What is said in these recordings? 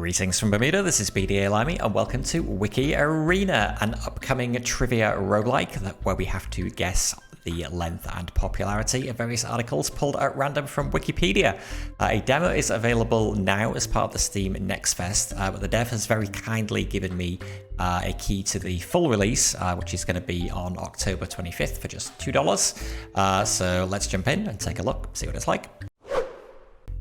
Greetings from Bermuda, this is BDA Limey, and welcome to WikiArena, an upcoming trivia roguelike where we have to guess the length and popularity of various articles pulled at random from Wikipedia. A demo is available now as part of the Steam Next Fest, but the dev has very kindly given me a key to the full release, which is going to be on October 25th for just $2. So let's jump in and take a look, see what it's like.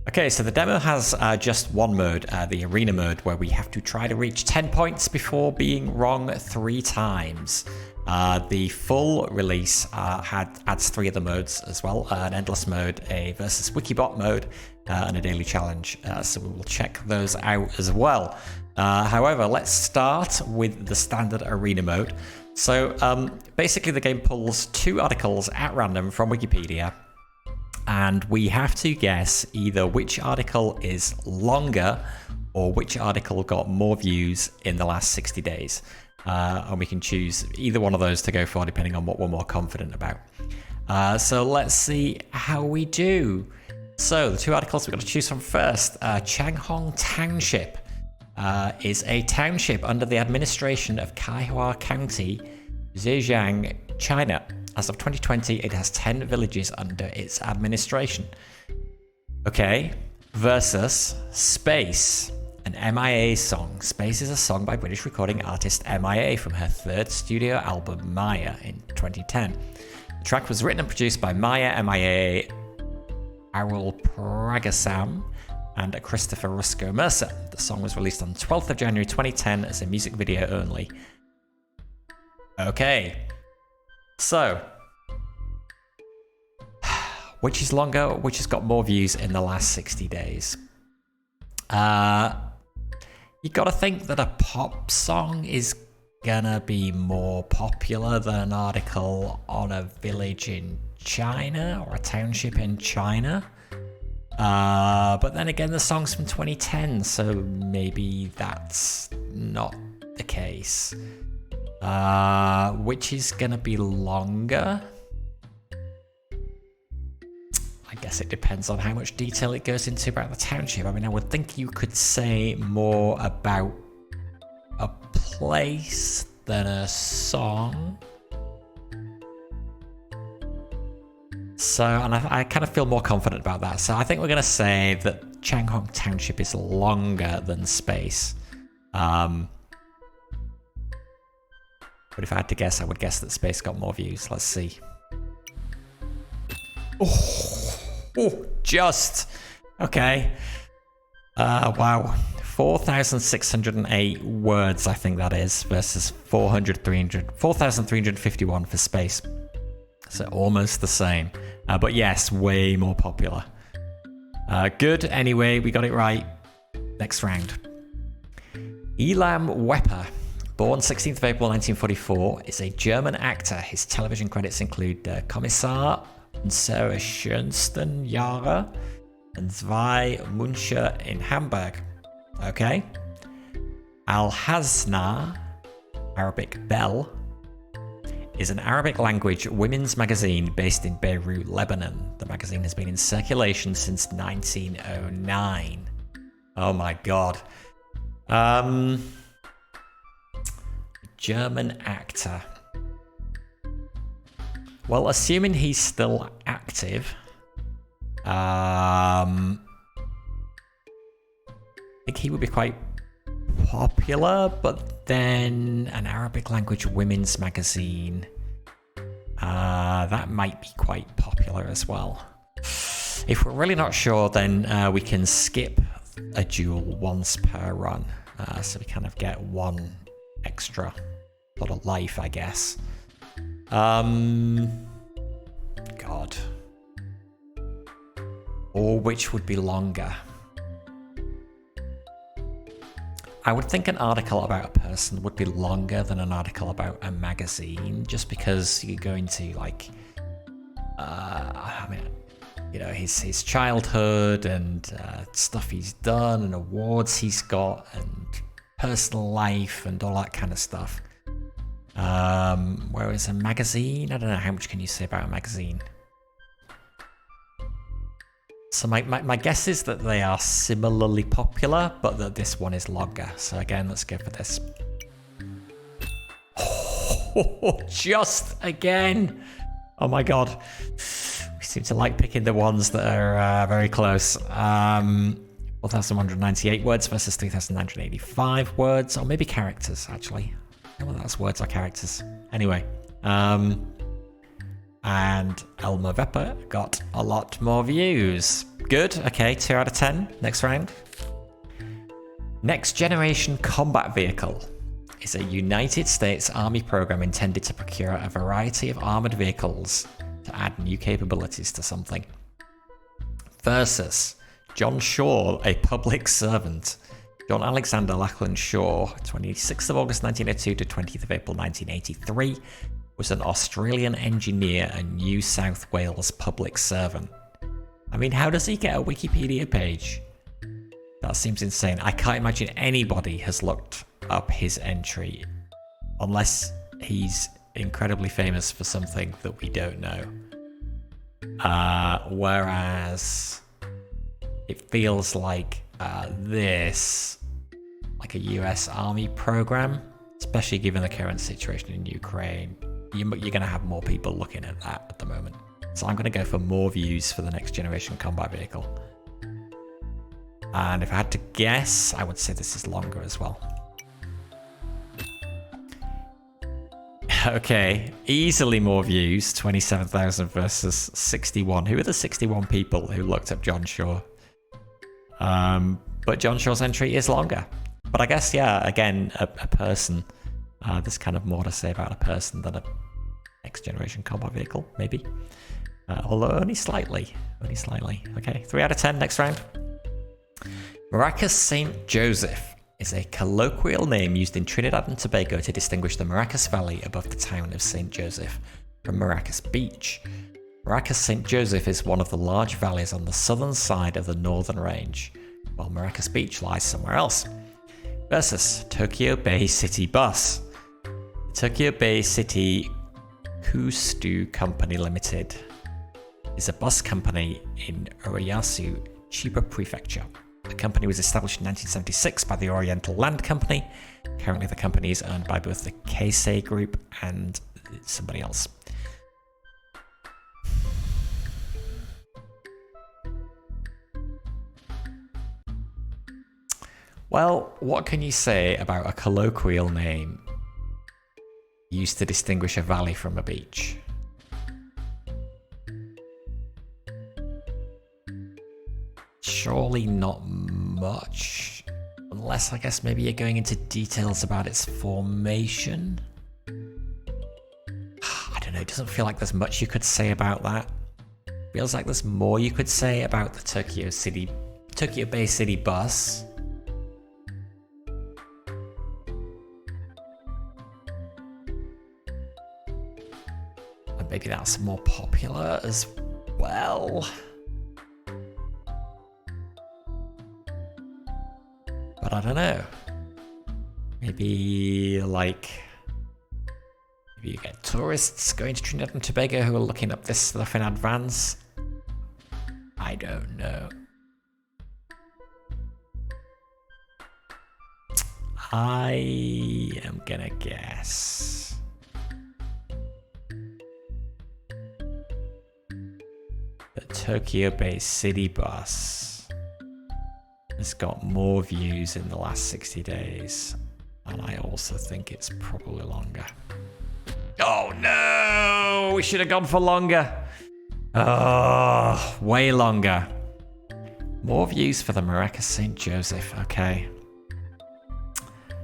Okay, so the demo has just one mode, the Arena mode, where we have to try to reach 10 points before being wrong 3 times. The full release adds 3 other modes as well, an endless mode, a versus WikiBot mode, and a daily challenge, so we will check those out as well. However, let's start with the standard Arena mode. So basically the game pulls 2 articles at random from Wikipedia, and we have to guess either which article is longer or which article got more views in the last 60 days. And we can choose either one of those to go for depending on what we're more confident about. So let's see how we do. So the 2 articles we've got to choose from first. Changhong Township is a township under the administration of Kaihua County, Zhejiang, China. As of 2020, it has 10 villages under its administration. Okay, versus Space, an MIA song. Space is a song by British recording artist MIA from her 3rd studio album Maya in 2010. The track was written and produced by Maya, MIA, Arul Pragasam, and Christopher Rusco Mercer. The song was released on 12th of January 2010 as a music video only. Okay. So, which is longer, which has got more views in the last 60 days? You gotta think that a pop song is gonna be more popular than an article on a village in China or a township in China. But then again, the song's from 2010, so maybe that's not the case. Which is gonna be longer? I guess it depends on how much detail it goes into about the township. I mean, I would think you could say more about a place than a song. So, and I kind of feel more confident about that. So I think we're gonna say that Changhong Township is longer than Space. But if I had to guess, I would guess that Space got more views. Let's see. Oh, just. Okay. Wow. 4,608 words, I think that is, versus 4,351 for Space. So almost the same. But yes, way more popular. Good. Anyway, we got it right. Next round. Elam Wepper, born 16th of April 1944, is a German actor. His television credits include Kommissar Unsere schönsten Jahre and Zwei Müncher in Hamburg. Okay. Al-Hasna, Arabic Bell, is an Arabic language women's magazine based in Beirut, Lebanon. The magazine has been in circulation since 1909. Oh my god. German actor. Well, assuming he's still active, I think he would be quite popular, but then an Arabic language women's magazine, that might be quite popular as well. If we're really not sure, then we can skip a duel once per run, so we kind of get 1 extra sort of life, I guess. God. Or which would be longer? I would think an article about a person would be longer than an article about a magazine, just because you're going to, like, I mean, you know, his childhood and stuff he's done and awards he's got and personal life and all that kind of stuff. Whereas a magazine, I don't know, how much can you say about a magazine? So my guess is that they are similarly popular, but that this one is longer. So again, let's go for this. Oh, just again. Oh my god. We seem to like picking the ones that are very close. 4,198 words versus 3,985 words, or maybe characters, actually. I don't know whether that's words or characters. Anyway. And Elmer Vepper got a lot more views. Good. Okay, 2 out of 10. Next round. Next Generation Combat Vehicle is a United States Army program intended to procure a variety of armored vehicles to add new capabilities to something. Versus John Shaw, a public servant. John Alexander Lachlan Shaw, 26th of August 1902 to 20th of April 1983, was an Australian engineer and New South Wales public servant. I mean, how does he get a Wikipedia page? That seems insane. I can't imagine anybody has looked up his entry unless he's incredibly famous for something that we don't know. Whereas it feels like this, like a US Army program, especially given the current situation in Ukraine. You're going to have more people looking at that at the moment. So I'm going to go for more views for the Next Generation Combat Vehicle. And if I had to guess, I would say this is longer as well. Okay, easily more views, 27,000 versus 61. Who are the 61 people who looked up John Shaw? But John Shaw's entry is longer. But I guess, yeah, again, a person. There's kind of more to say about a person than a Next Generation Combat Vehicle, maybe. Although only slightly. Only slightly. Okay, 3 out of 10, next round. Maracas St. Joseph is a colloquial name used in Trinidad and Tobago to distinguish the Maracas Valley above the town of St. Joseph from Maracas Beach. Maracas St. Joseph is one of the large valleys on the southern side of the Northern Range, while Maracas Beach lies somewhere else. Versus Tokyo Bay City Bus. The Tokyo Bay City Kustu Company Limited is a bus company in Urayasu, Chiba Prefecture. The company was established in 1976 by the Oriental Land Company. Currently, the company is owned by both the Keisei Group and somebody else. Well, what can you say about a colloquial name used to distinguish a valley from a beach? Surely not much, unless I guess maybe you're going into details about its formation. I don't know, it doesn't feel like there's much you could say about that. Feels like there's more you could say about the Tokyo Bay City Bus. And maybe that's more popular as well. But I don't know. Maybe you get tourists going to Trinidad and Tobago who are looking up this stuff in advance. I don't know. I am gonna guess the Tokyo Bay City Bus has got more views in the last 60 days, and I also think it's probably longer. Oh no! We should have gone for longer. Oh, way longer. More views for the Maracas St. Joseph. Okay.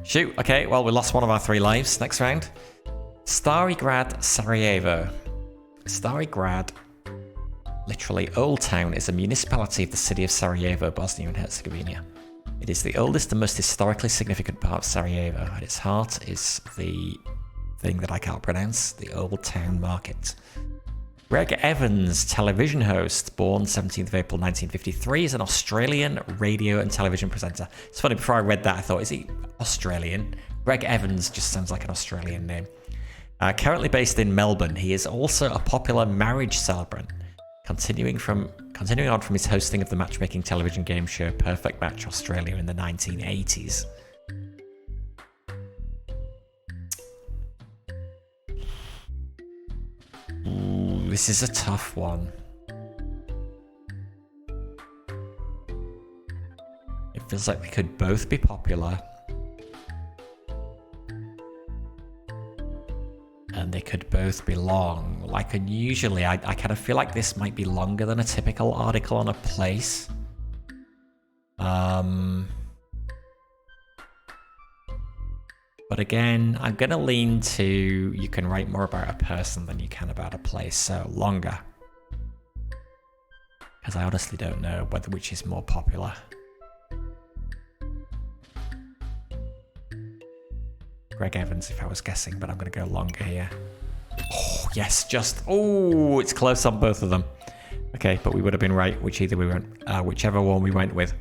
Shoot. Okay, well, we lost one of our 3 lives. Next round. Stari Grad, Sarajevo. Stari Grad, literally Old Town, is a municipality of the city of Sarajevo, Bosnia and Herzegovina. It is the oldest and most historically significant part of Sarajevo. At its heart is the thing that I can't pronounce, the Old Town Market. Greg Evans, television host, born 17th of April 1953, is an Australian radio and television presenter. It's funny, before I read that I thought, is he Australian? Greg Evans just sounds like an Australian name. Currently based in Melbourne, he is also a popular marriage celebrant, continuing from continuing on from his hosting of the matchmaking television game show Perfect Match Australia in the 1980s. Ooh, this is a tough one. It feels like they could both be popular. And they could both be long. Like unusually, I kind of feel like this might be longer than a typical article on a place. But again, I'm going to lean to you can write more about a person than you can about a place, so longer. Because I honestly don't know which is more popular. Greg Evans, if I was guessing, but I'm going to go longer here. Oh, yes, oh, it's close on both of them. Okay, but we would have been right, whichever one we went with.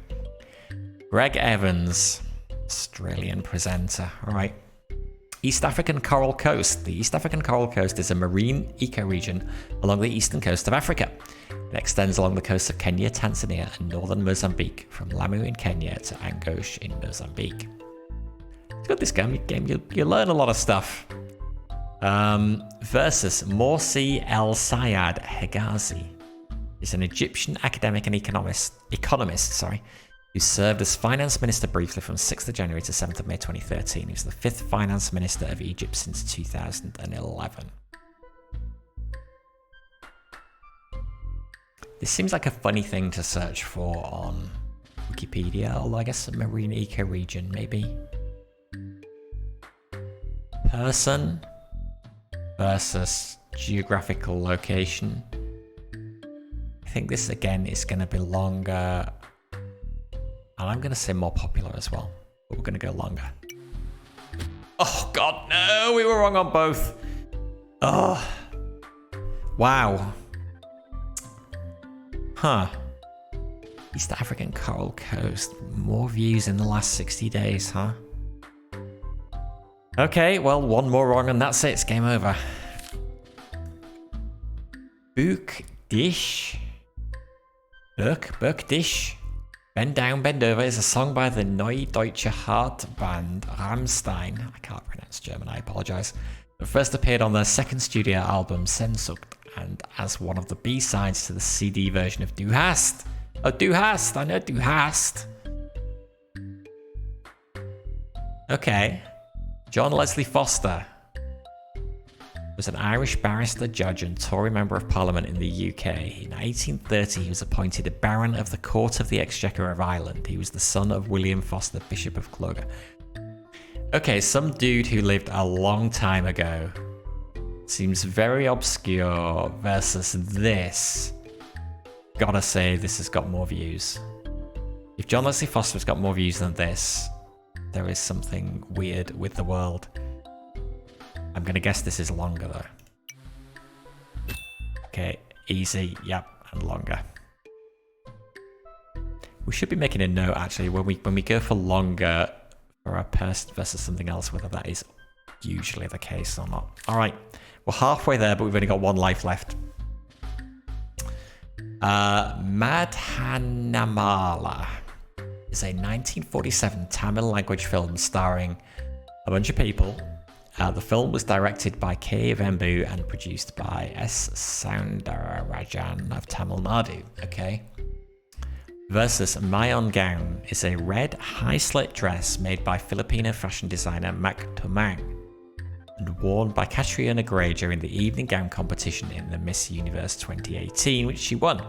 Greg Evans, Australian presenter. All right. East African Coral Coast. The East African Coral Coast is a marine ecoregion along the eastern coast of Africa. It extends along the coasts of Kenya, Tanzania, and northern Mozambique, from Lamu in Kenya to Angoche in Mozambique. It's got this game, you learn a lot of stuff. Versus Morsi El Sayad Hegazi. He's an Egyptian academic and economist, who served as finance minister briefly from 6th of January to 7th of May 2013. He was the 5th finance minister of Egypt since 2011. This seems like a funny thing to search for on Wikipedia, although I guess a marine ecoregion, maybe. Person versus geographical location. I think this again is going to be longer, and I'm going to say more popular as well, but we're going to go longer. Oh god, no, we were wrong on both. Oh, wow. Huh. East African Coral Coast, more views in the last 60 days, huh? Okay, well, one more wrong and that's it. It's game over. Buch Dich. Bend Down, Bend Over is a song by the Neue Deutsche Hart band Rammstein. I can't pronounce German, I apologise. It first appeared on their second studio album Sehnsucht and as one of the B-sides to the CD version of Du hast. Oh, Du hast, I know Du hast. Okay. John Leslie Foster was an Irish barrister, judge and Tory Member of Parliament in the UK. In 1830, he was appointed a Baron of the Court of the Exchequer of Ireland. He was the son of William Foster, Bishop of Clogher. Okay, some dude who lived a long time ago. Seems very obscure versus this. Gotta say, this has got more views. If John Leslie Foster's got more views than this, there is something weird with the world. I'm going to guess this is longer though. Okay, easy, yep, and longer. We should be making a note actually when we go for longer for a person versus something else, whether that is usually the case or not. All right, we're halfway there, but we've only got one life left. Madhanamala is a 1947 Tamil language film starring a bunch of people. The film was directed by K. Vembu and produced by S. Soundarajan of Tamil Nadu. Okay. Versus Mayon Gown is a red high-slit dress made by Filipino fashion designer Mac Tumang and worn by Catriona Gray during the evening gown competition in the Miss Universe 2018, which she won.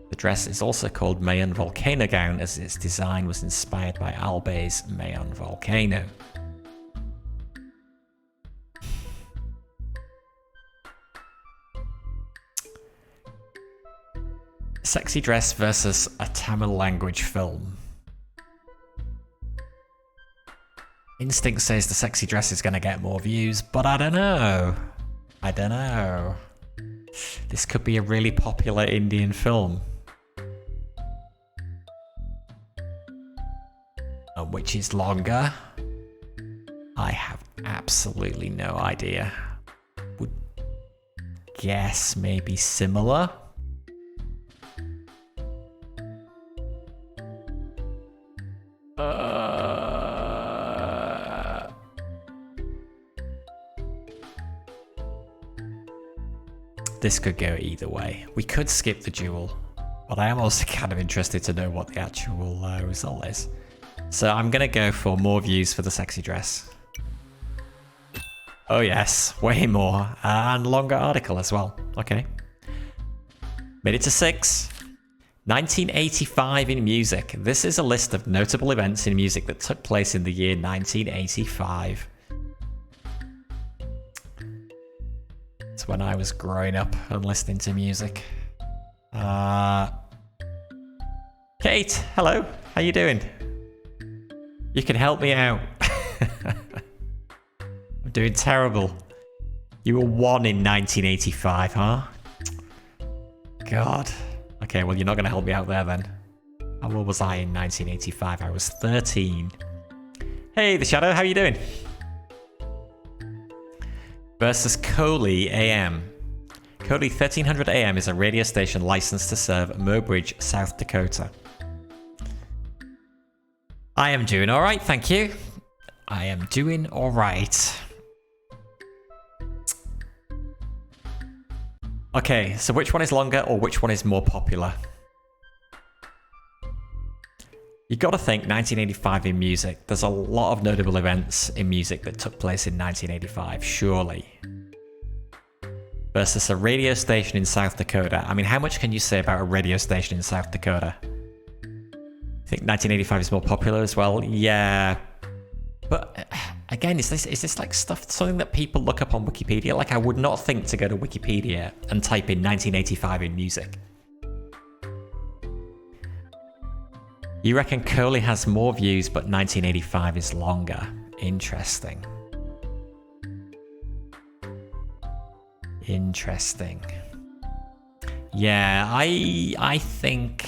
The dress is also called Mayon Volcano Gown as its design was inspired by Albay's Mayon Volcano. Sexy dress versus a Tamil language film. Instinct says the sexy dress is going to get more views, but I don't know. This could be a really popular Indian film. And which is longer? I have absolutely no idea. Would guess maybe similar. this could go either way. We could skip the duel, but I am also kind of interested to know what the actual result is. So I'm going to go for more views for the sexy dress. Oh yes, way more. And longer article as well. Okay. Made it to 6. 1985 in music. This is a list of notable events in music that took place in the year 1985. It's when I was growing up and listening to music. Kate, hello. How you doing? You can help me out. I'm doing terrible. You were 1 in 1985, huh? God. Okay, well, you're not going to help me out there then. How old was I in 1985? I was 13. Hey, The Shadow, how you doing? Versus Coley AM. Coley 1300 AM is a radio station licensed to serve Mobridge, South Dakota. I am doing all right, thank you. I am doing all right. Okay, so which one is longer or which one is more popular? You got to think 1985 in music. There's a lot of notable events in music that took place in 1985, surely. Versus a radio station in South Dakota. I mean, how much can you say about a radio station in South Dakota? I think 1985 is more popular as well. Yeah. But again, is this like something that people look up on Wikipedia? Like, I would not think to go to Wikipedia and type in 1985 in music. You reckon Coley has more views, but 1985 is longer. Interesting. Interesting. Yeah, I think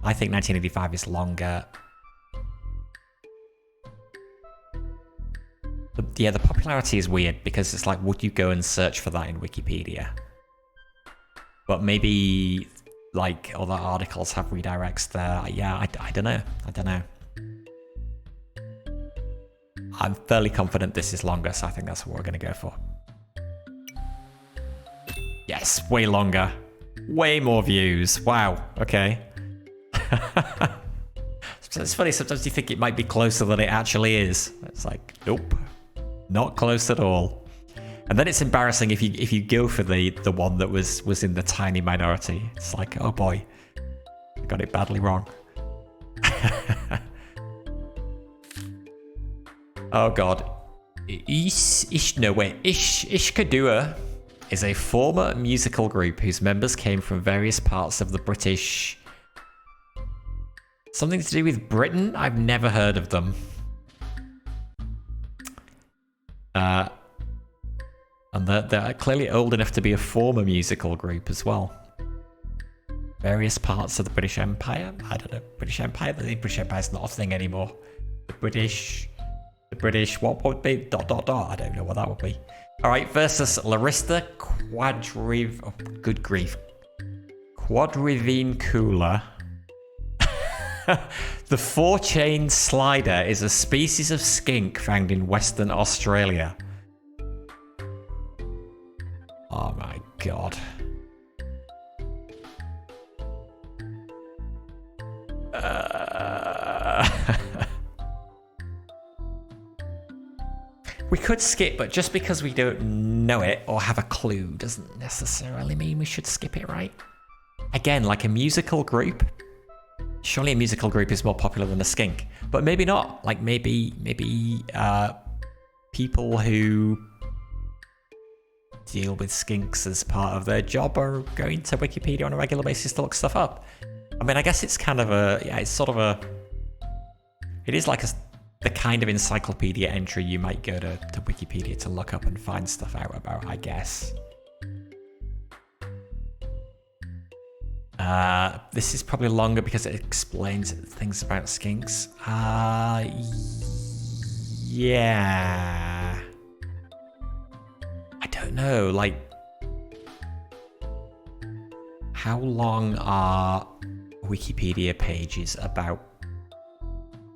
1985 is longer. Yeah, the popularity is weird because it's like, would you go and search for that in Wikipedia? But maybe like other articles have redirects there. Yeah, I don't know. I don't know. I'm fairly confident this is longer, so I think that's what we're going to go for. Yes, way longer. Way more views. Wow. Okay. It's funny, sometimes you think it might be closer than it actually is. It's like, nope. Not close at all. And then it's embarrassing if you go for the one that was in the tiny minority. It's like, oh boy, I got it badly wrong. Oh god. Ishkadua is a former musical group whose members came from various parts of the British... Something to do with Britain? I've never heard of them. And they're clearly old enough to be a former musical group as well. Various parts of the British Empire? I don't know. British Empire? The British Empire's not a thing anymore. The British, what would be? ... I don't know what that would be. Alright, versus Larista good grief. Quadrivincula. The four-chain slider is a species of skink found in Western Australia. Oh my god. We could skip, but just because we don't know it or have a clue doesn't necessarily mean we should skip it, right? Again, like a musical group. Surely a musical group is more popular than a skink, but maybe not. Like maybe people who deal with skinks as part of their job are going to Wikipedia on a regular basis to look stuff up. I mean, I guess it's kind of it is like the kind of encyclopedia entry you might go to Wikipedia to look up and find stuff out about, I guess. This is probably longer because it explains things about skinks. Yeah. I don't know, like... How long are Wikipedia pages about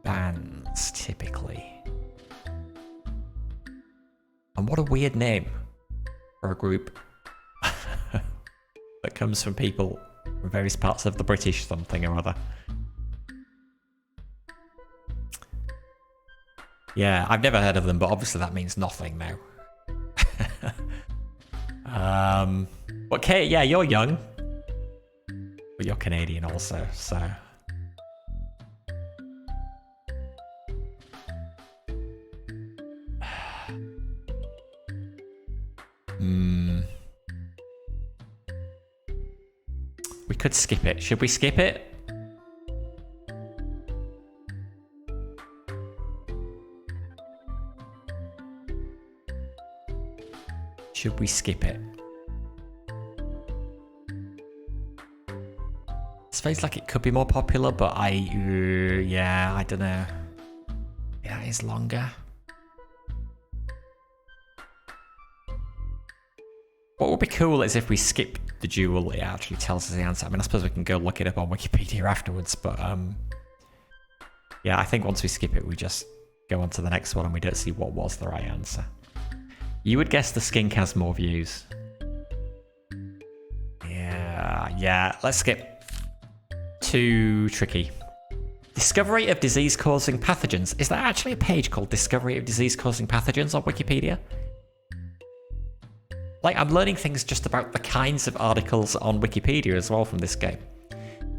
bands, typically? And what a weird name for a group that comes from people from various parts of the British something or other. Yeah, I've never heard of them, but obviously that means nothing now. But Kate, yeah, you're young. But you're Canadian also, so... We could skip it. Should we skip it? Should we skip it? It feels like it could be more popular, but yeah, I don't know. Yeah, it is longer. What would be cool is if we skip the duel, it actually tells us the answer. I mean, I suppose we can go look it up on Wikipedia afterwards, but yeah, I think once we skip it, we just go on to the next one and we don't see what was the right answer. You would guess the skink has more views. Yeah, let's skip. Too tricky. Discovery of disease-causing pathogens. Is there actually a page called Discovery of Disease-Causing Pathogens on Wikipedia? Like, I'm learning things just about the kinds of articles on Wikipedia as well from this game.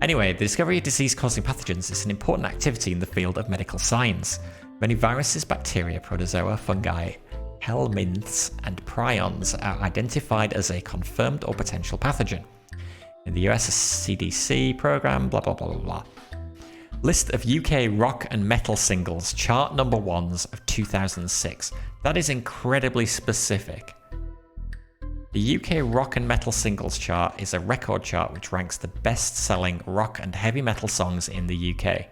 Anyway, the discovery of disease-causing pathogens is an important activity in the field of medical science. Many viruses, bacteria, protozoa, fungi, helminths, and prions are identified as a confirmed or potential pathogen. In the US, a CDC program, blah, blah, blah, blah, blah. List of UK rock and metal singles, chart number ones of 2006. That is incredibly specific. The UK rock and metal singles chart is a record chart which ranks the best-selling rock and heavy metal songs in the UK.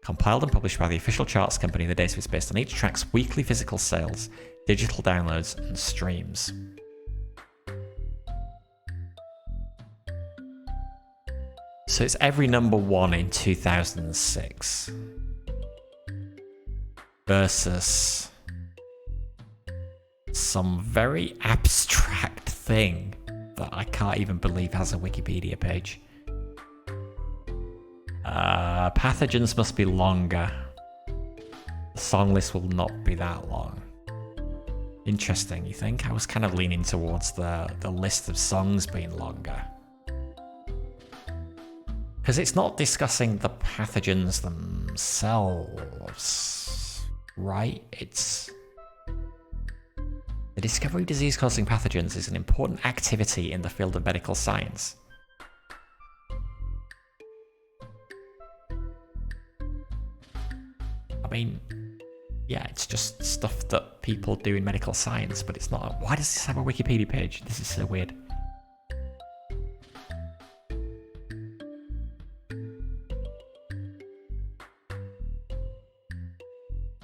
Compiled and published by the official charts company, the data is based on each track's weekly physical sales, digital downloads, and streams. So it's every number one in 2006 versus some very abstract thing that I can't even believe has a Wikipedia page. Pathogens must be longer. The song list will not be that long. Interesting, you think? I was kind of leaning towards the list of songs being longer. Because it's not discussing the pathogens themselves, right? It's... The discovery of disease-causing pathogens is an important activity in the field of medical science. I mean, yeah, it's just stuff that people do in medical science, but it's not... Why does this have a Wikipedia page? This is so weird.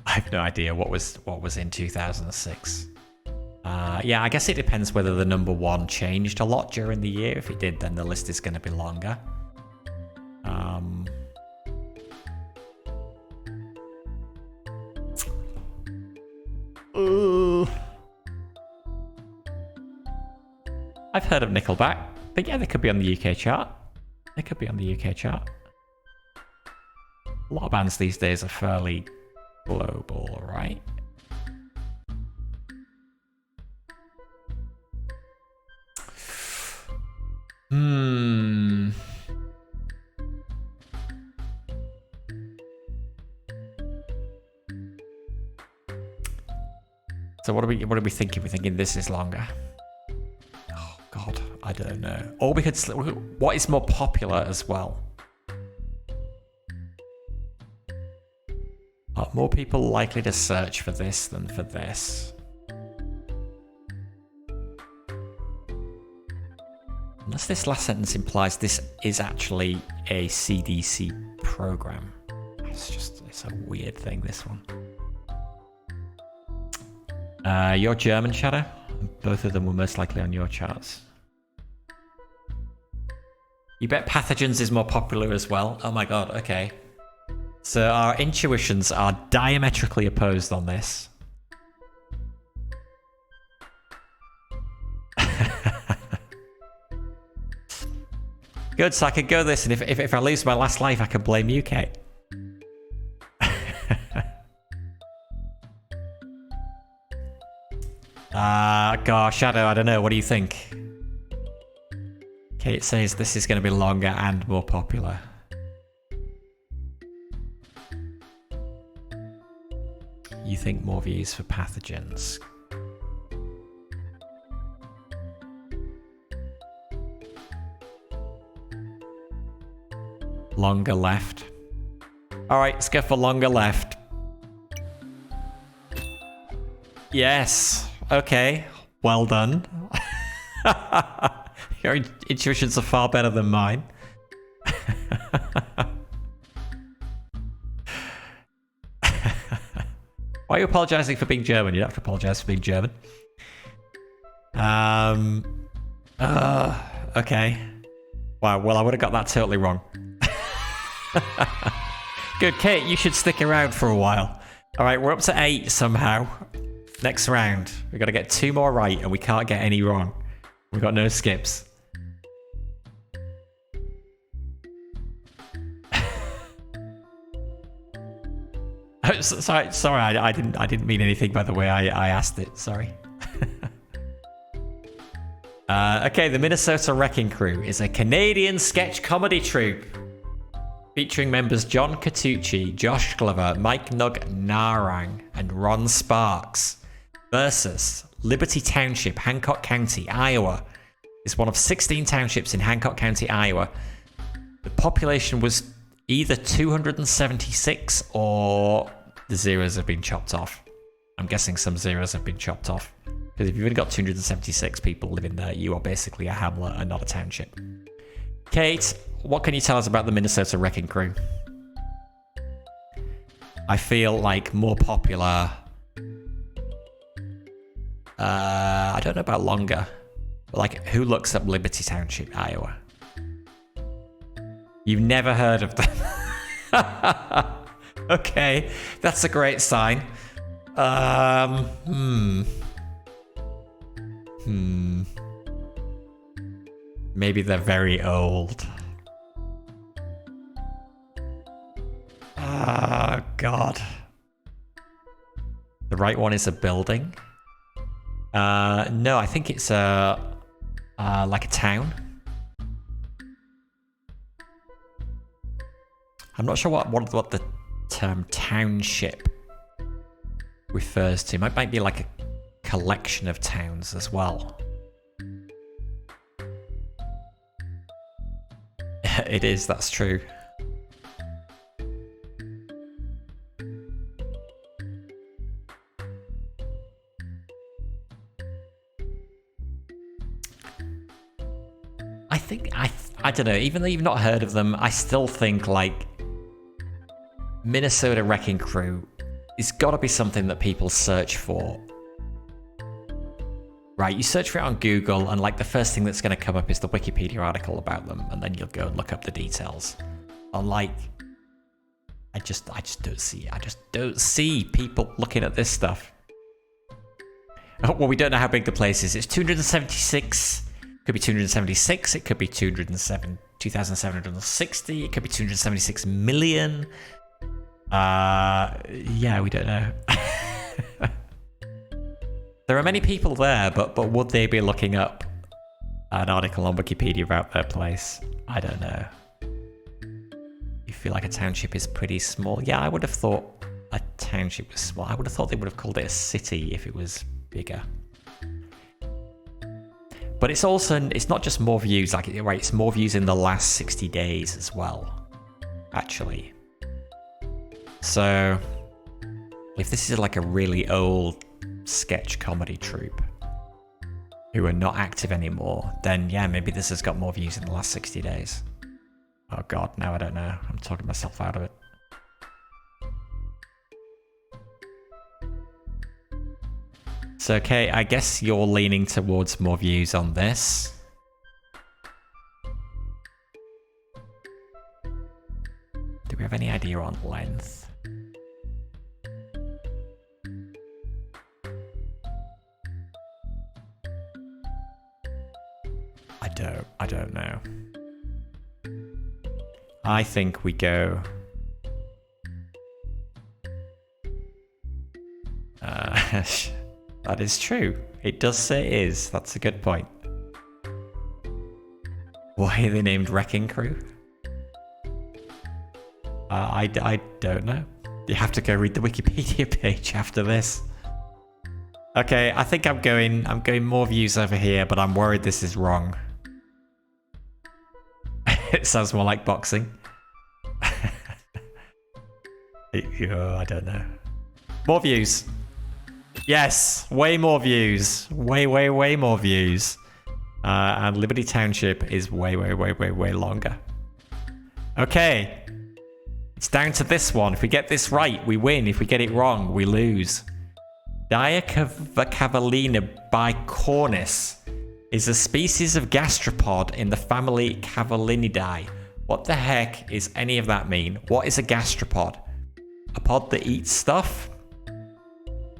I have no idea what was in 2006. Yeah, I guess it depends whether the number one changed a lot during the year. If it did, then the list is going to be longer. I've heard of Nickelback, but yeah, they could be on the UK chart. They could be on the UK chart. A lot of bands these days are fairly global, right? So what are we thinking? We're thinking this is longer. Oh God, I don't know. Or we could. What is more popular as well? Are more people likely to search for this than for this? Unless this last sentence implies this is actually a CDC program. It's a weird thing, this one. You're German, Shadow. Both of them were most likely on your charts. You bet pathogens is more popular as well. Oh my God, okay. So our intuitions are diametrically opposed on this. Good, so I can go this, and if I lose my last life, I can blame you, Kate. Gosh, Shadow, I don't know. What do you think? Kate says this is going to be longer and more popular. You think more views for pathogens? Longer left. Alright, let's go for longer left. Yes. Okay. Well done. Your intuitions are far better than mine. Why are you apologising for being German? You don't have to apologise for being German. Okay. Wow, well, I would have got that totally wrong. Good, Kate, you should stick around for a while. Alright, we're up to 8 somehow. Next round. We've got to get 2 more right, and we can't get any wrong. We've got no skips. Sorry, I didn't mean anything by the way I asked it. Sorry. Okay, the Minnesota Wrecking Crew is a Canadian sketch comedy troupe featuring members John Catucci, Josh Glover, Mike Nug-Narang, and Ron Sparks versus Liberty Township, Hancock County, Iowa. It's one of 16 townships in Hancock County, Iowa. The population was either 276 or the zeros have been chopped off. I'm guessing some zeros have been chopped off. Because if you've only got 276 people living there, you are basically a hamlet and not a township. Kate, what can you tell us about the Minnesota Wrecking Crew? I feel like more popular. I don't know about longer. But like, who looks up Liberty Township, Iowa? You've never heard of them. Okay, that's a great sign. Maybe they're very old. Oh, God. The right one is a building. No, I think it's like a town. I'm not sure what the term township refers to. It might be like a collection of towns as well. It is, that's true. I don't know, even though you've not heard of them, I still think like Minnesota Wrecking Crew is gotta be something that people search for. Right, you search for it on Google and like the first thing that's gonna come up is the Wikipedia article about them, and then you'll go and look up the details. And like, I just don't see people looking at this stuff. Well, we don't know how big the place is. It's 276. Could be 276, it could be 2,760, it could be 276 million. Yeah, we don't know. There are many people there, but would they be looking up an article on Wikipedia about their place? I don't know. You feel like a township is pretty small? Yeah, I would have thought a township was small. I would have thought they would have called it a city if it was bigger. But it's also, it's not just more views, like, right, it's more views in the last 60 days as well, actually. So, if this is like a really old sketch comedy troupe who are not active anymore, then yeah, maybe this has got more views in the last 60 days. Oh God, now I don't know. I'm talking myself out of it. So, okay, I guess you're leaning towards more views on this. Do we have any idea on length? I don't know. I think we go... that is true. It does say is. That's a good point. Why are they named Wrecking Crew? I don't know. You have to go read the Wikipedia page after this. Okay, I think I'm going more views over here, but I'm worried this is wrong. It sounds more like boxing. I don't know. More views. Yes, way more views. Way more views. And Liberty Township is way longer. Okay. It's down to this one. If we get this right, we win. If we get it wrong, we lose. Diacavalina bicornis is a species of gastropod in the family Cavalinidae. What the heck is any of that mean? What is a gastropod? A pod that eats stuff?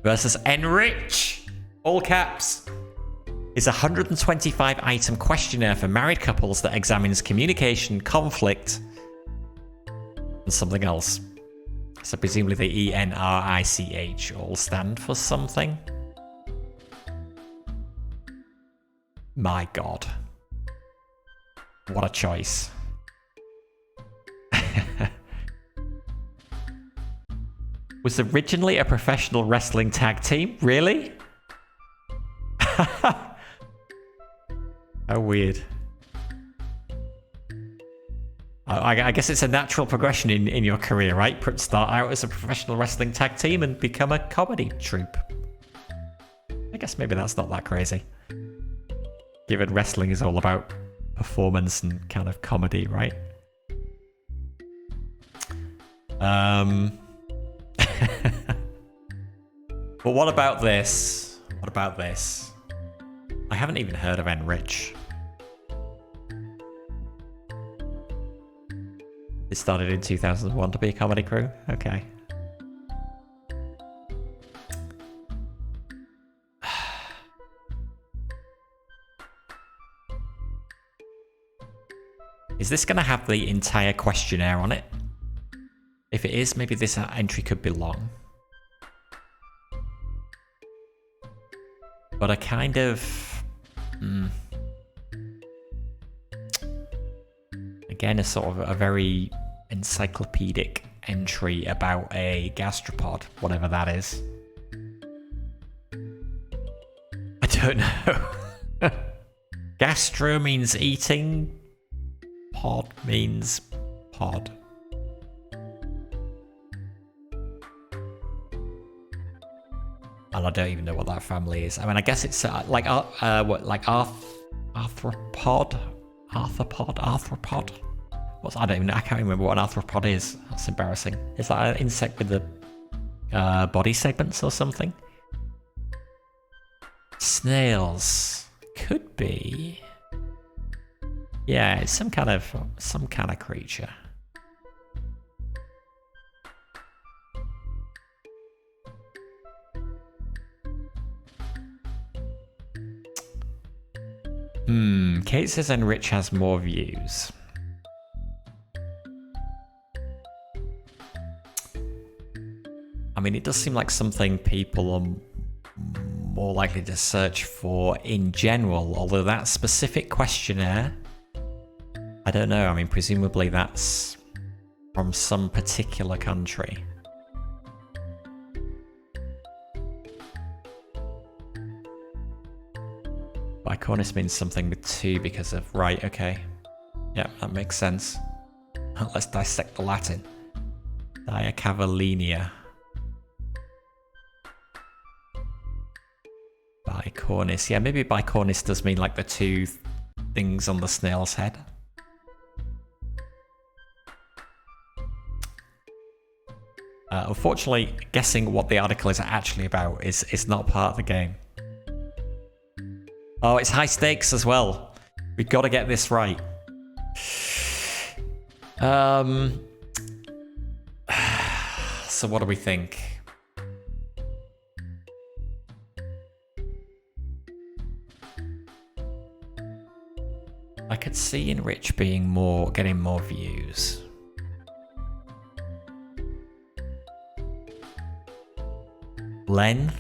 Versus Enrich, all caps, is a 125-item questionnaire for married couples that examines communication, conflict, and something else. So presumably the ENRICH all stand for something. My God. What a choice. Was originally a professional wrestling tag team? Really? How weird. I guess it's a natural progression in your career, right? Start out as a professional wrestling tag team and become a comedy troupe. I guess maybe that's not that crazy. Given wrestling is all about performance and kind of comedy, right? But what about this? What about this? I haven't even heard of Enrich. It started in 2001 to be a comedy crew? Okay. Is this going to have the entire questionnaire on it? If it is, maybe this entry could be long. But I kind of... Again, a sort of a very encyclopedic entry about a gastropod, whatever that is. I don't know. Gastro means eating. Pod means pod. And I don't even know what that family is. I mean, I guess it's like arthropod? Arthropod? I don't even know. I can't remember what an arthropod is. That's embarrassing. Is that an insect with the body segments or something? Snails. Could be. Yeah, it's some kind of creature. Kate says Enrich has more views. I mean, it does seem like something people are more likely to search for in general, although that specific questionnaire, I don't know. I mean, presumably that's from some particular country. Bicornis means something with two because of... Right, okay. Yeah, that makes sense. Let's dissect the Latin. Diacavalinia. Bicornis. Yeah, maybe bicornis does mean like the two things on the snail's head. Unfortunately, guessing what the article is actually about is not part of the game. Oh, it's high stakes as well. We've got to get this right. So what do we think? I could see Enrich being getting more views. Length?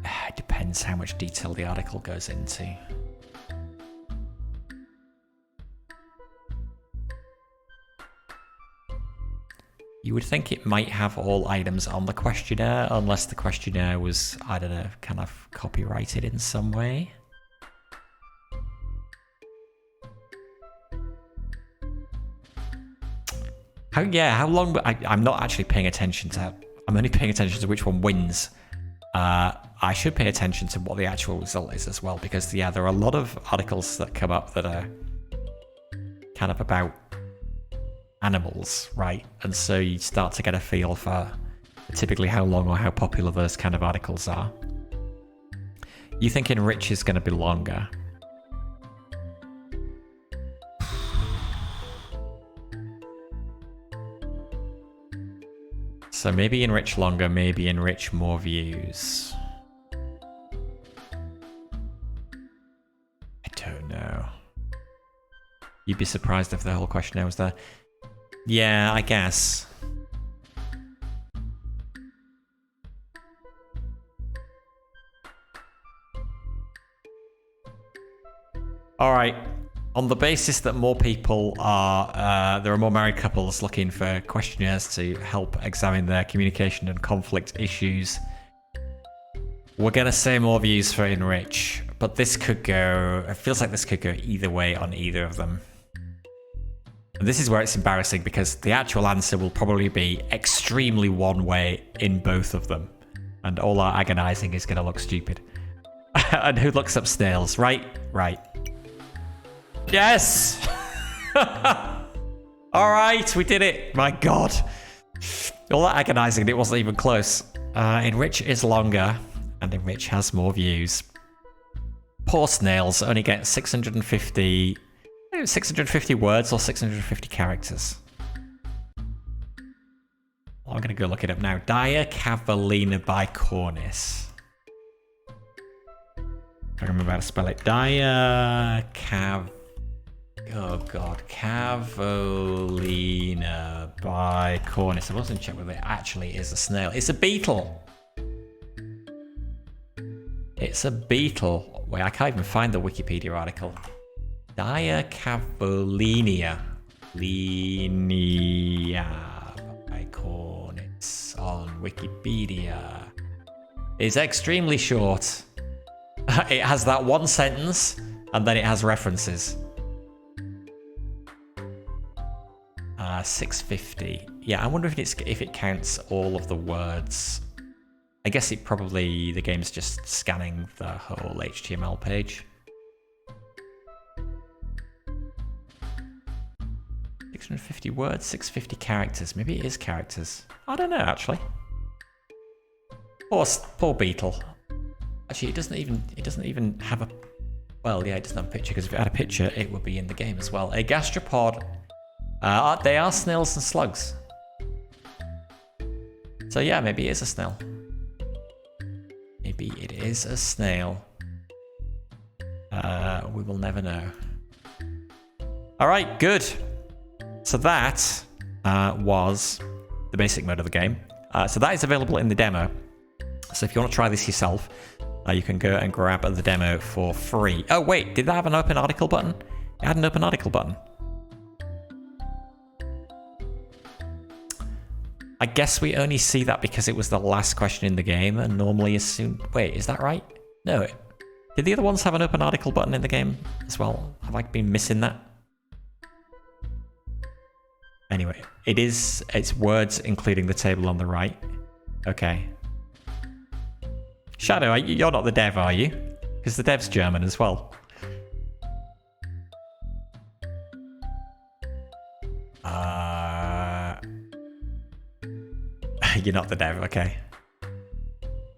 It depends how much detail the article goes into. You would think it might have all items on the questionnaire, unless the questionnaire was, I don't know, kind of copyrighted in some way. How long? I'm not actually paying attention to. I'm only paying attention to which one wins. I should pay attention to what the actual result is as well, because yeah, there are a lot of articles that come up that are kind of about animals, right? And so you start to get a feel for typically how long or how popular those kind of articles are. You think Enrich is going to be longer? So maybe Enrich longer, maybe Enrich more views. I don't know. You'd be surprised if the whole questionnaire was there. Yeah, I guess. All right. On the basis that more people are, there are more married couples looking for questionnaires to help examine their communication and conflict issues, we're going to say more views for Enrich. But this could go, it feels like this could go either way on either of them. And this is where it's embarrassing, because the actual answer will probably be extremely one way in both of them. And all our agonizing is going to look stupid. And who looks up snails? Right? Right. Yes! Alright, we did it. My god. All that agonizing, it wasn't even close. Enrich is longer, and Enrich has more views. Poor snails only get 650 words or 650 characters. Well, I'm going to go look it up now. Diacavalina bicornis. I remember how to spell it. Oh god, Cavalina bicornis. I wasn't check whether it actually is a snail. It's a beetle. It's a beetle. Wait, I can't even find the Wikipedia article. Diacavalinia bicornis on Wikipedia is extremely short. It has that one sentence, and then it has references. 650. Yeah, I wonder if it counts all of the words. I guess it probably, the game's just scanning the whole HTML page. 650 words, 650 characters. Maybe it is characters. I don't know, actually. Poor beetle. Actually, it doesn't even have a... Well, yeah, it doesn't have a picture, because if it had a picture, it would be in the game as well. A gastropod. They are snails and slugs. So yeah, maybe it is a snail. Maybe it is a snail. We will never know. Alright, good. So that was the basic mode of the game. So that is available in the demo. So if you want to try this yourself, you can go and grab the demo for free. Oh wait, did that have an open article button? It had an open article button. I guess we only see that because it was the last question in the game, and normally as soon... Wait, is that right? No. Did the other ones have an open article button in the game as well? Have I been missing that? Anyway, it's words including the table on the right. Okay. Shadow, you're not the dev, are you? Because the dev's German as well. You're not the dev, okay.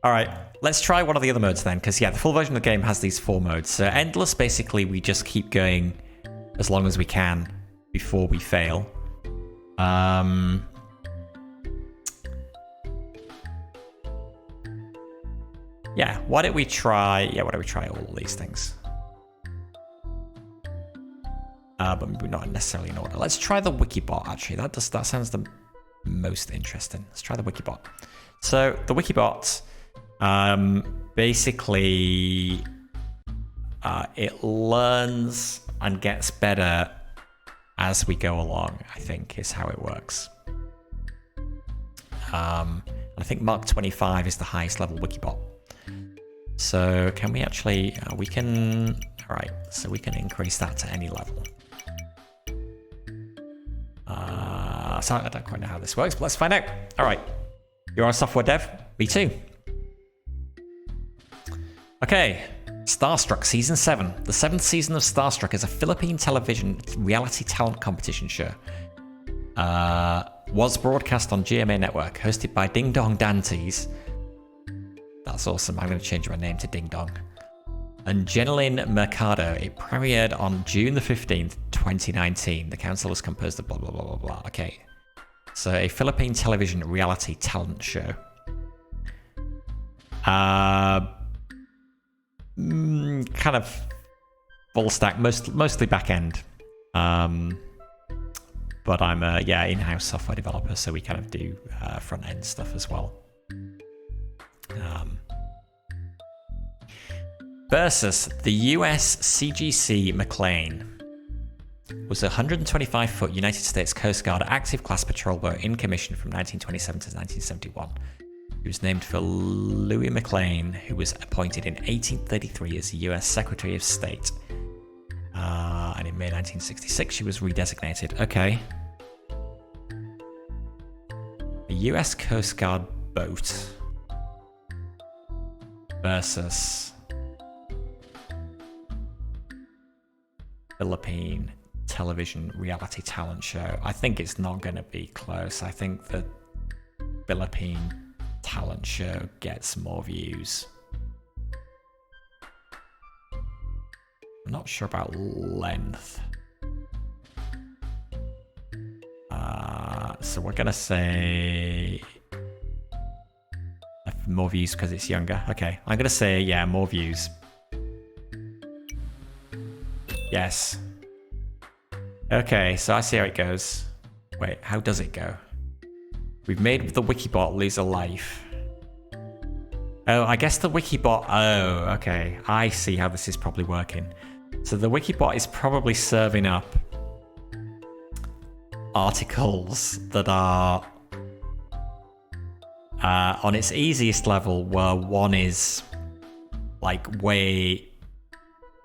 Alright, let's try one of the other modes then, because yeah, the full version of the game has these 4 modes. So endless, basically, we just keep going as long as we can before we fail. Yeah, why don't we try all of these things? But maybe not necessarily in order. Let's try the WikiBot, actually. That sounds the most interesting. Let's try the WikiBot. So the WikiBot, basically, it learns and gets better as we go along, I think, is how it works. I think Mark 25 is the highest level WikiBot. So can we actually, we can, all right, so we can increase that to any level. So I don't quite know how this works, but let's find out. All right, you're a software dev? Me too. Okay, Starstruck Season 7. The 7th season of Starstruck is a Philippine television reality talent competition show. Was broadcast on GMA Network, hosted by Ding Dong Dantes. That's awesome. I'm going to change my name to Ding Dong. And Jeneline Mercado. It premiered on June the 15th, 2019. The council was composed of blah, blah, blah, blah, blah. Okay. So a Philippine television reality talent show. Kind of full stack, mostly back end. But I'm a in-house software developer, so we kind of do front end stuff as well. Versus the US CGC McLean was a 125-foot United States Coast Guard active class patrol boat in commission from 1927 to 1971. He was named for Louis McLean, who was appointed in 1833 as the US Secretary of State. And in May 1966, she was redesignated. Okay. A US Coast Guard boat versus Philippine television reality talent show. I think it's not going to be close. I think the Philippine talent show gets more views. I'm not sure about length. So we're going to say more views because it's younger. Okay, I'm going to say, yeah, more views. Yes. Okay, so I see how it goes. Wait, how does it go? We've made the WikiBot lose a life. Oh, I guess the WikiBot... Oh, okay. I see how this is probably working. So the WikiBot is probably serving up articles that are on its easiest level, where one is like way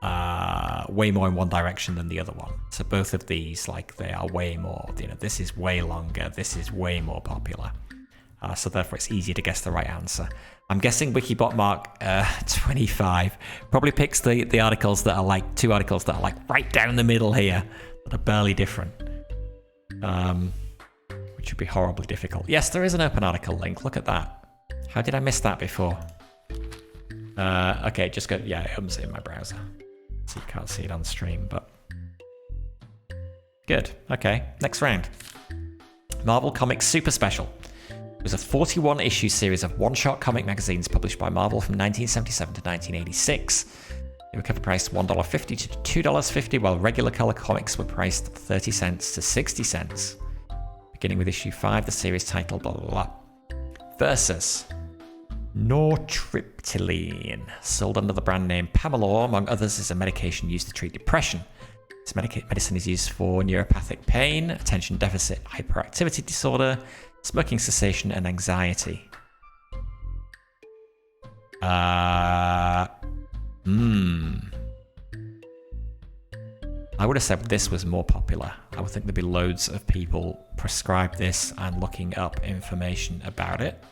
more in one direction than the other one. So both of these, like, they are way more, this is way longer, this is way more popular. So therefore it's easier to guess the right answer. I'm guessing WikiBot Mark 25 probably picks the articles that are like, two articles that are like right down the middle here, that are barely different. Which would be horribly difficult. Yes, there is an open article link. Look at that. How did I miss that before? Okay, just go, yeah, it opens in my browser. So you can't see it on stream, but... Good, okay, next round. Marvel Comics Super Special. It was a 41-issue series of one-shot comic magazines published by Marvel from 1977 to 1986. They were cover priced $1.50 to $2.50, while regular color comics were priced 30 cents to 60 cents. Beginning with issue 5, the series title, blah, blah, blah. Versus Nortriptyline, sold under the brand name Pamelor, among others, is a medication used to treat depression. This medicine is used for neuropathic pain, attention deficit hyperactivity disorder, smoking cessation, and anxiety. I would have said this was more popular. I would think there'd be loads of people prescribe this and looking up information about it.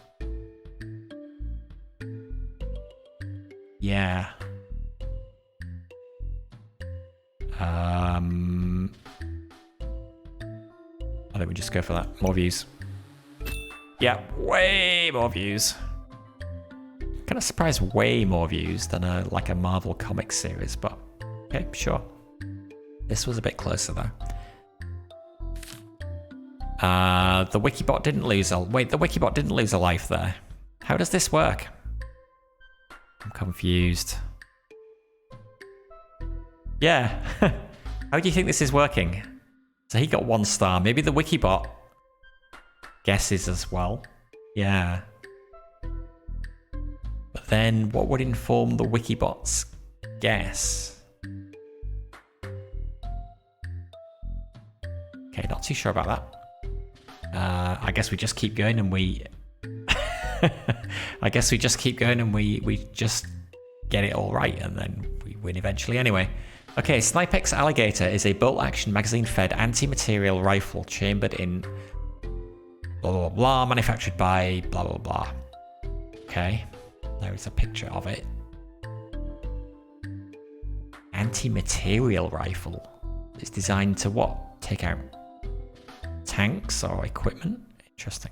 Yeah. I think we just go for that. More views. Yeah, way more views. Kind of surprised way more views than a Marvel Comics series, but okay, sure. This was a bit closer though. The WikiBot didn't lose a... Wait, the WikiBot didn't lose a life there. How does this work? I'm confused. Yeah. How do you think this is working? So he got 1 star. Maybe the WikiBot guesses as well. Yeah. But then what would inform the WikiBot's guess? Okay, not too sure about that. I guess we just keep going and we... I guess we just keep going and we just get it all right and then we win eventually anyway. Okay, Snipex Alligator is a bolt-action magazine-fed anti-material rifle chambered in blah blah blah, manufactured by blah blah blah. Okay, there is a picture of it. Anti-material rifle. It's designed to what? Take out tanks or equipment? Interesting.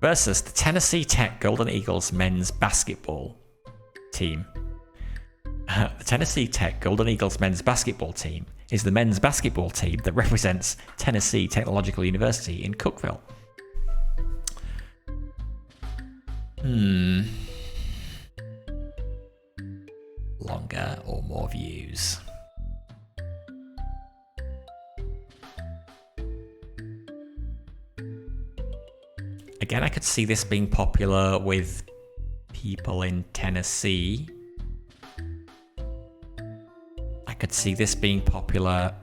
Versus the Tennessee Tech Golden Eagles men's basketball team. The Tennessee Tech Golden Eagles men's basketball team is the men's basketball team that represents Tennessee Technological University in Cookeville. Longer or more views? Again, I could see this being popular with people in Tennessee. I could see this being popular,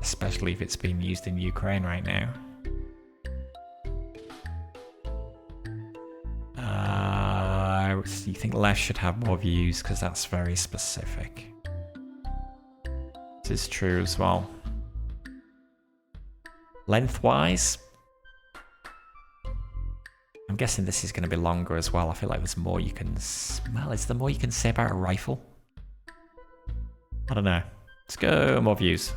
especially if it's being used in Ukraine right now. You think left should have more views because that's very specific. This is true as well. Lengthwise, I'm guessing this is going to be longer as well. I feel like there's more you can smell. Is there more you can say about a rifle? I don't know. Let's go more views.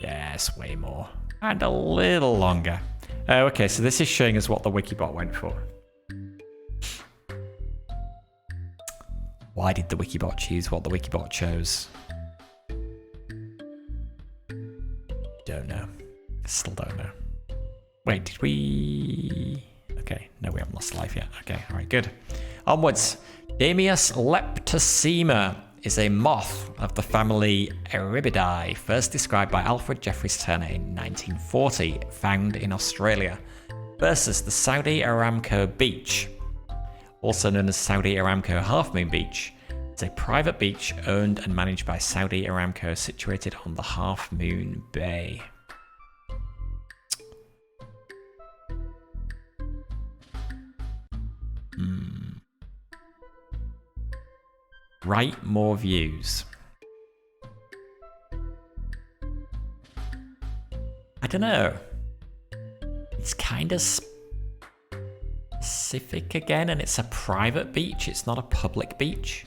Yes, way more. And a little longer. Okay, so this is showing us what the WikiBot went for. Why did the WikiBot choose what the WikiBot chose? Don't know. Still don't know. Wait, did we... Okay, no, we haven't lost life yet. Okay, alright, good. Onwards. Damius leptosema is a moth of the family Erybidae, first described by Alfred Jeffries Turner in 1940, found in Australia. Versus the Saudi Aramco Beach, also known as Saudi Aramco Half Moon Beach. It's a private beach owned and managed by Saudi Aramco, situated on the Half Moon Bay. Write more views. I don't know. It's kind of specific again, and it's a private beach. It's not a public beach.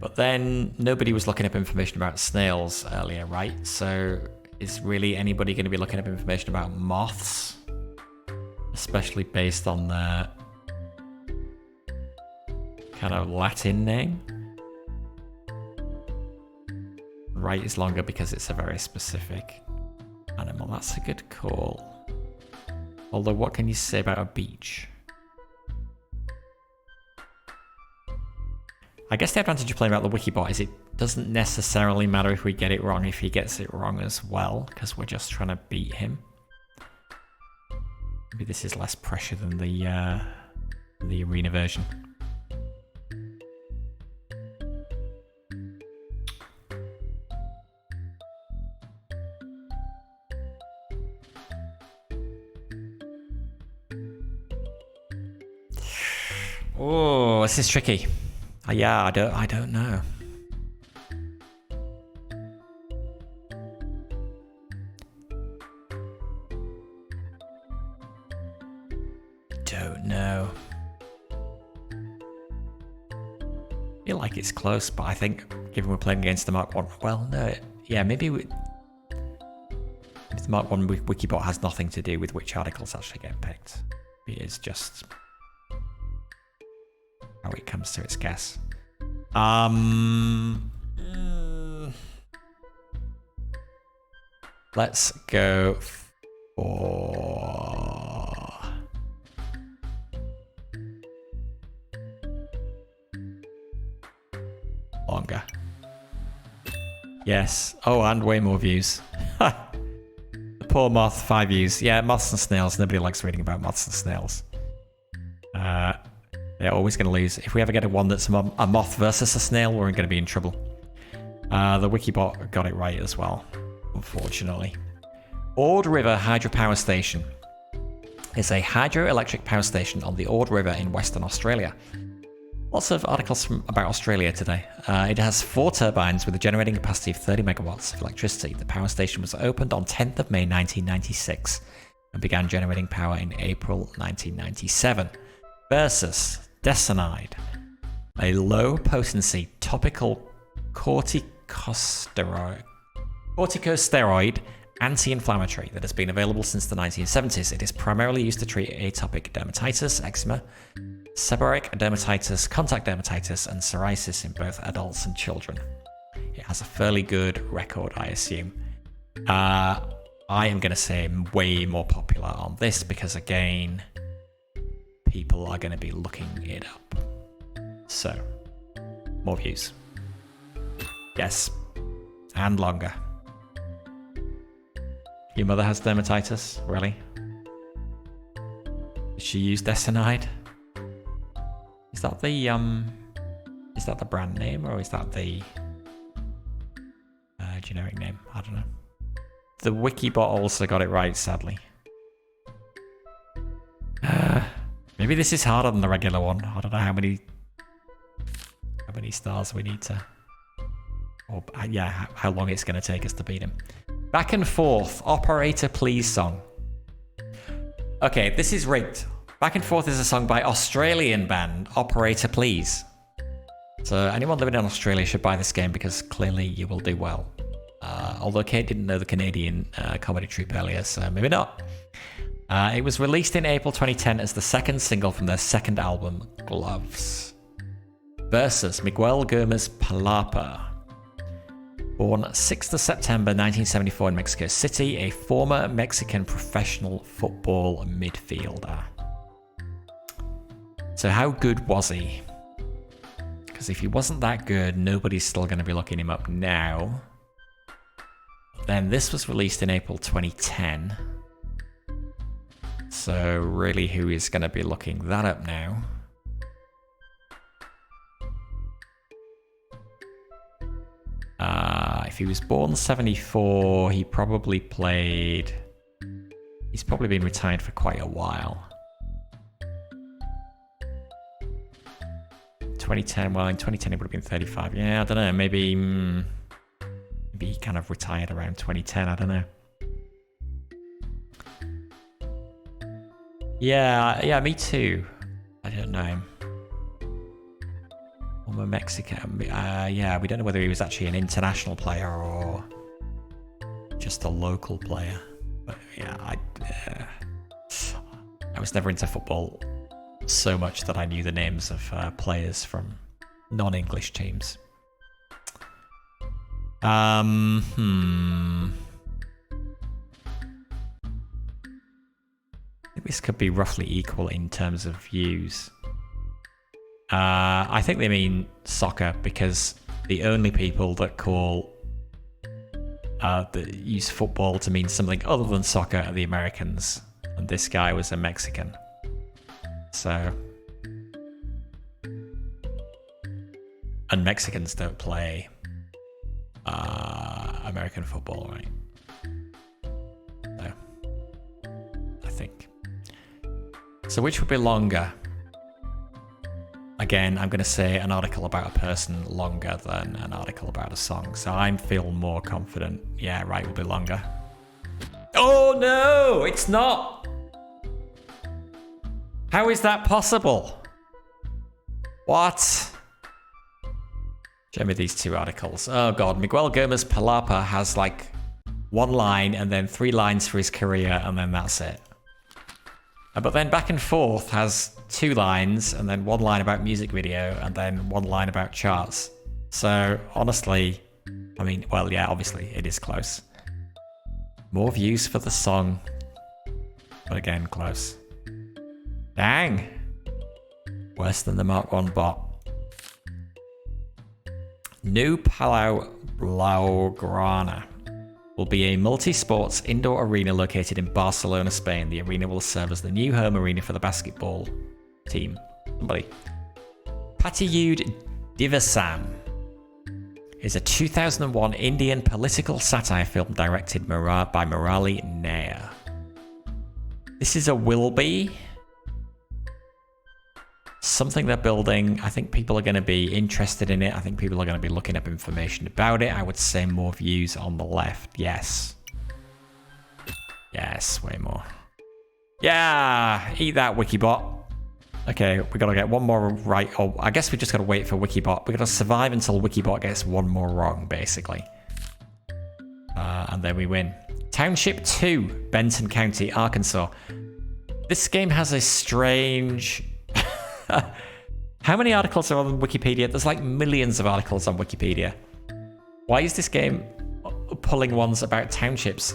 But then nobody was looking up information about snails earlier, right? So is really anybody going to be looking up information about moths? Especially based on their kind of Latin name. Right is longer because it's a very specific animal. That's a good call. Although, what can you say about a beach? I guess the advantage of playing about the WikiBot is it doesn't necessarily matter if we get it wrong if he gets it wrong as well, because we're just trying to beat him. Maybe this is less pressure than the arena version. Oh, this is tricky. Yeah, I don't know. Don't know. I feel like it's close, but I think given we're playing against the Mark 1, well, no, yeah, maybe the Mark 1 WikiBot has nothing to do with which articles actually get picked. It is just how it comes to its guess. Let's go for longer. Yes. Oh, and way more views. The poor moth, 5 views. Yeah, moths and snails. Nobody likes reading about moths and snails. They're always going to lose. If we ever get one that's a moth versus a snail, we're going to be in trouble. The WikiBot got it right as well, unfortunately. Ord River Hydropower Station is a hydroelectric power station on the Ord River in Western Australia. Lots of articles about Australia today. It has 4 turbines with a generating capacity of 30 megawatts of electricity. The power station was opened on 10th of May 1996 and began generating power in April 1997. Versus Desanide, a low-potency topical corticosteroid anti-inflammatory that has been available since the 1970s. It is primarily used to treat atopic dermatitis, eczema, seborrheic dermatitis, contact dermatitis, and psoriasis in both adults and children. It has a fairly good record, I assume. I am going to say way more popular on this because, again, people are going to be looking it up. So, more views. Yes. And longer. Your mother has dermatitis? Really? Did she use Desanide? Is that the brand name or is that the generic name? I don't know. The WikiBot also got it right, sadly. Maybe this is harder than the regular one. I don't know how many stars we need to... Or, yeah, how long it's going to take us to beat him. Back and Forth, Operator Please song. Okay, this is rigged. Back and Forth is a song by Australian band Operator Please. So anyone living in Australia should buy this game because clearly you will do well. Although Kate didn't know the Canadian comedy troupe earlier, so maybe not. It was released in April 2010 as the second single from their second album, Gloves. Versus Miguel Gomez Palapa. Born 6th of September 1974 in Mexico City, a former Mexican professional football midfielder. So how good was he? Because if he wasn't that good, nobody's still going to be looking him up now. Then this was released in April 2010. So really, who is going to be looking that up now? If he was born 74, he probably played... He's probably been retired for quite a while. 2010, well, in 2010 he would have been 35. Yeah, I don't know, maybe he kind of retired around 2010, I don't know. Yeah, me too. I don't know him. Former Mexican. Yeah, we don't know whether he was actually an international player or just a local player. But yeah, I was never into football so much that I knew the names of players from non-English teams. I think this could be roughly equal in terms of views. I think they mean soccer because the only people that that use football to mean something other than soccer are the Americans, and this guy was a Mexican. So, and Mexicans don't play American football, right? So, I think. So which would be longer? Again, I'm going to say an article about a person longer than an article about a song. So I feel more confident. Yeah, right, will be longer. Oh no, it's not. How is that possible? What? Show me these two articles. Oh god, Miguel Gomez Palapa has like 1 line and then 3 lines for his career and then that's it. But then Back and Forth has 2 lines and then 1 line about music video and then 1 line about charts. So honestly, I mean, well, yeah, obviously it is close. More views for the song, but again, close. Dang! Worse than the Mark 1 bot. New Palau Blaugrana will be a multi-sports indoor arena located in Barcelona, Spain. The arena will serve as the new home arena for the basketball team. Somebody. Patiyud Divasam is a 2001 Indian political satire film directed by Murali Nair. This is a will be. Something they're building. I think people are going to be interested in it. I think people are going to be looking up information about it. I would say more views on the left. Yes. Yes, way more. Yeah, eat that, WikiBot. Okay, we got to get one more right. Oh, I guess we just got to wait for WikiBot. We got to survive until WikiBot gets one more wrong, basically. And then we win. Township 2, Benton County, Arkansas. This game has a strange... How many articles are on Wikipedia? There's like millions of articles on Wikipedia. Why is this game pulling ones about townships?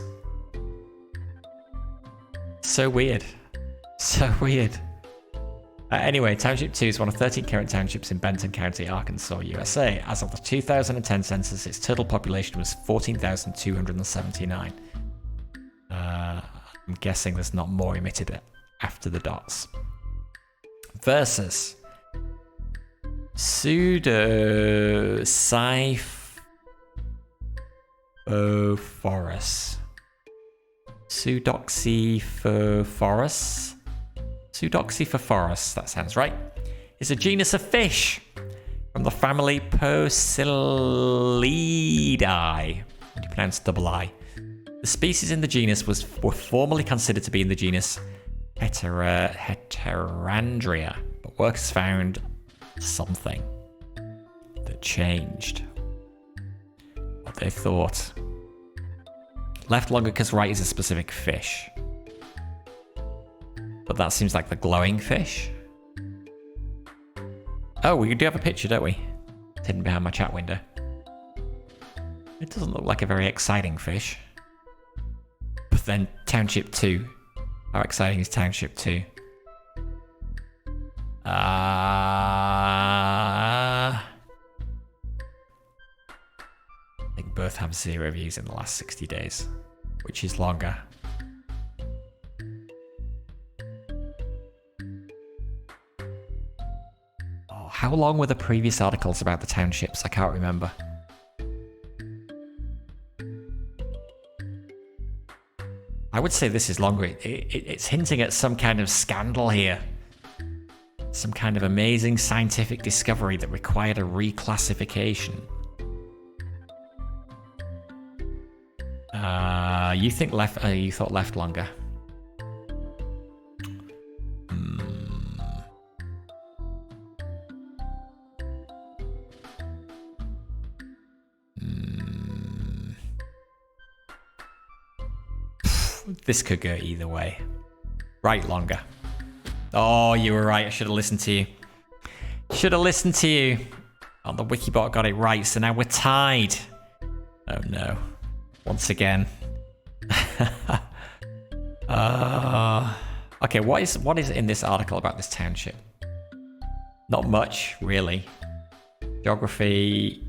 So weird. So weird. Anyway, Township 2 is one of 13 current townships in Benton County, Arkansas, USA. As of the 2010 census, its total population was 14,279. I'm guessing there's not more emitted after the dots. Versus Pseudocyphophorus. Pseudocyphophorus, that sounds right, is a genus of fish from the family Posilidae. How do you pronounce double I? The species in the genus were formerly considered to be in the genus Heterandria, but workers found something that changed what they thought. Left longer because right is a specific fish. But that seems like the glowing fish. Oh, we do have a picture, don't we? It's hidden behind my chat window. It doesn't look like a very exciting fish. But then Township 2. How exciting is Township 2? I think both have 0 views in the last 60 days, which is longer. Oh, how long were the previous articles about the townships? I can't remember. I would say this is longer. It's hinting at some kind of scandal here. Some kind of amazing scientific discovery that required a reclassification. You think left? You thought left longer. This could go either way. Right longer. Oh, you were right. I should have listened to you. Should have listened to you. Oh, the WikiBot got it right, so now we're tied. Oh no. Once again. Okay, what is in this article about this township? Not much, really. Geography,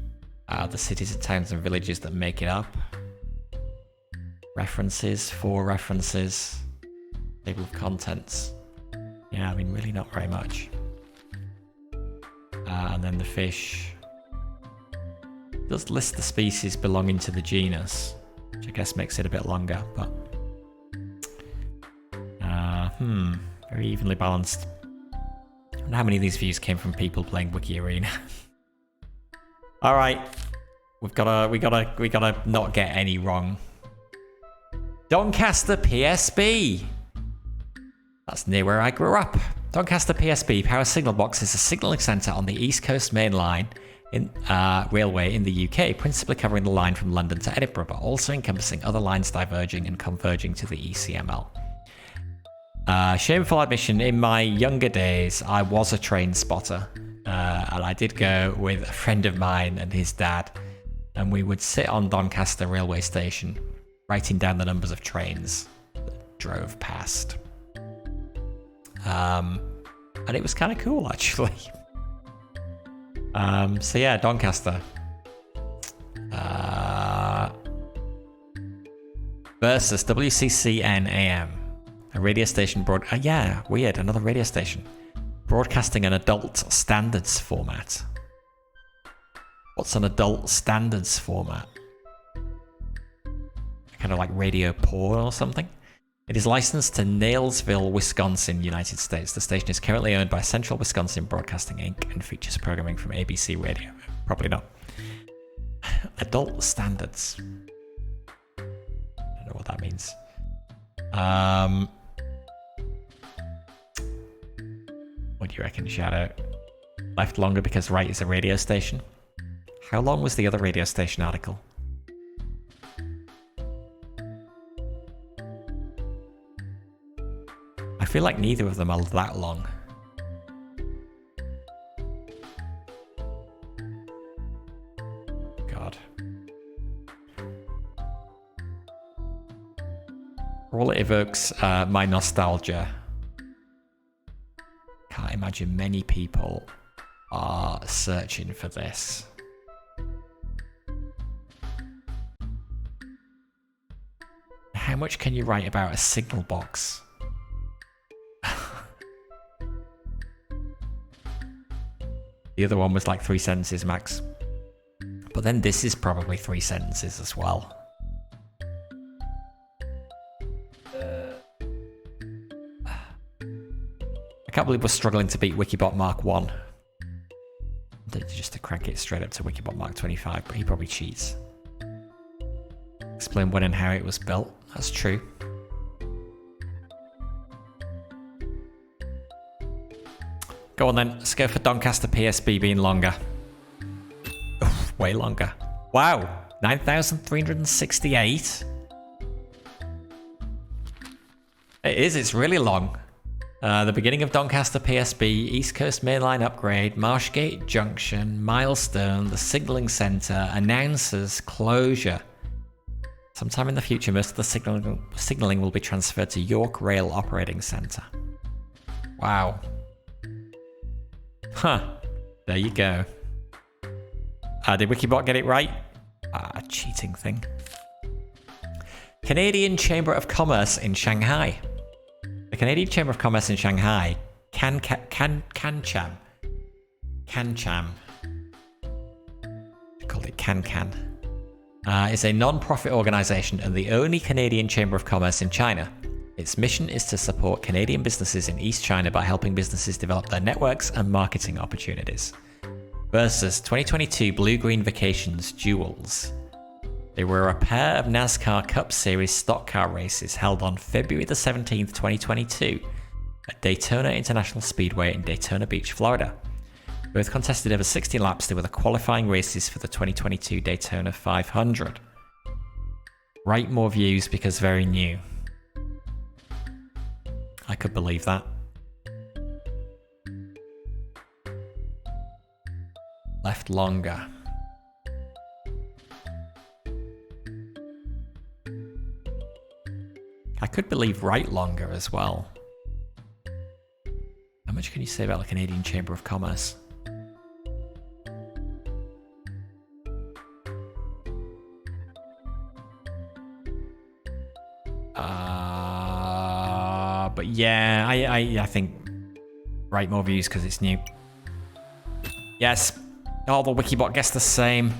the cities and towns and villages that make it up. References, 4 references. Table of contents. Yeah, I mean, really not very much. And then the fish. It does list the species belonging to the genus, which I guess makes it a bit longer, but... very evenly balanced. I wonder how many of these views came from people playing WikiArena. Alright. We gotta not get any wrong. Doncaster PSB. That's near where I grew up. Doncaster PSB Power Signal Box is a signalling centre on the East Coast Main Line railway in the UK, principally covering the line from London to Edinburgh, but also encompassing other lines diverging and converging to the ECML. Shameful admission, in my younger days, I was a train spotter, and I did go with a friend of mine and his dad, and we would sit on Doncaster railway station, writing down the numbers of trains that drove past. And it was kind of cool, actually. So yeah, Doncaster. Versus WCCN AM, a radio station yeah, weird, another radio station. Broadcasting an adult standards format. What's an adult standards format? Kind of like radio porn or something? It is licensed to Nailsville, Wisconsin, United States. The station is currently owned by Central Wisconsin Broadcasting Inc. and features programming from ABC Radio. Probably not. Adult standards. Don't know what that means. What do you reckon, Shadow? Left longer because right is a radio station? How long was the other radio station article? I feel like neither of them are that long. God. All it evokes my nostalgia. Can't imagine many people are searching for this. How much can you write about a signal box? The other one was like 3 sentences max. But then this is probably 3 sentences as well. I can't believe we're struggling to beat WikiBot Mark 1. Just to crank it straight up to WikiBot Mark 25, but he probably cheats. Explain when and how it was built. That's true. Go on then, let's go for Doncaster PSB being longer. Oof, way longer. Wow, 9,368. It is, it's really long. The beginning of Doncaster PSB, East Coast Mainline upgrade, Marshgate Junction, milestone, the signalling centre, announcers, closure. Sometime in the future, most of the signalling will be transferred to York Rail Operating Centre. Wow. Huh. There you go. Did WikiBot get it right? Cheating thing. Canadian Chamber of Commerce in Shanghai. The Canadian Chamber of Commerce in Shanghai, CanCham. They called it CanCan. Is a non-profit organisation and the only Canadian Chamber of Commerce in China. Its mission is to support Canadian businesses in East China by helping businesses develop their networks and marketing opportunities. Versus 2022 Blue-Green Vacations Duels. They were a pair of NASCAR Cup Series stock car races held on February the 17th, 2022 at Daytona International Speedway in Daytona Beach, Florida. Both contested over 16 laps. They were the qualifying races for the 2022 Daytona 500. Write more views because very new. I could believe that. Left longer. I could believe right longer as well. How much can you say about the Canadian Chamber of Commerce? But yeah, I think write more views because it's new. Yes. Oh, the WikiBot guessed the same.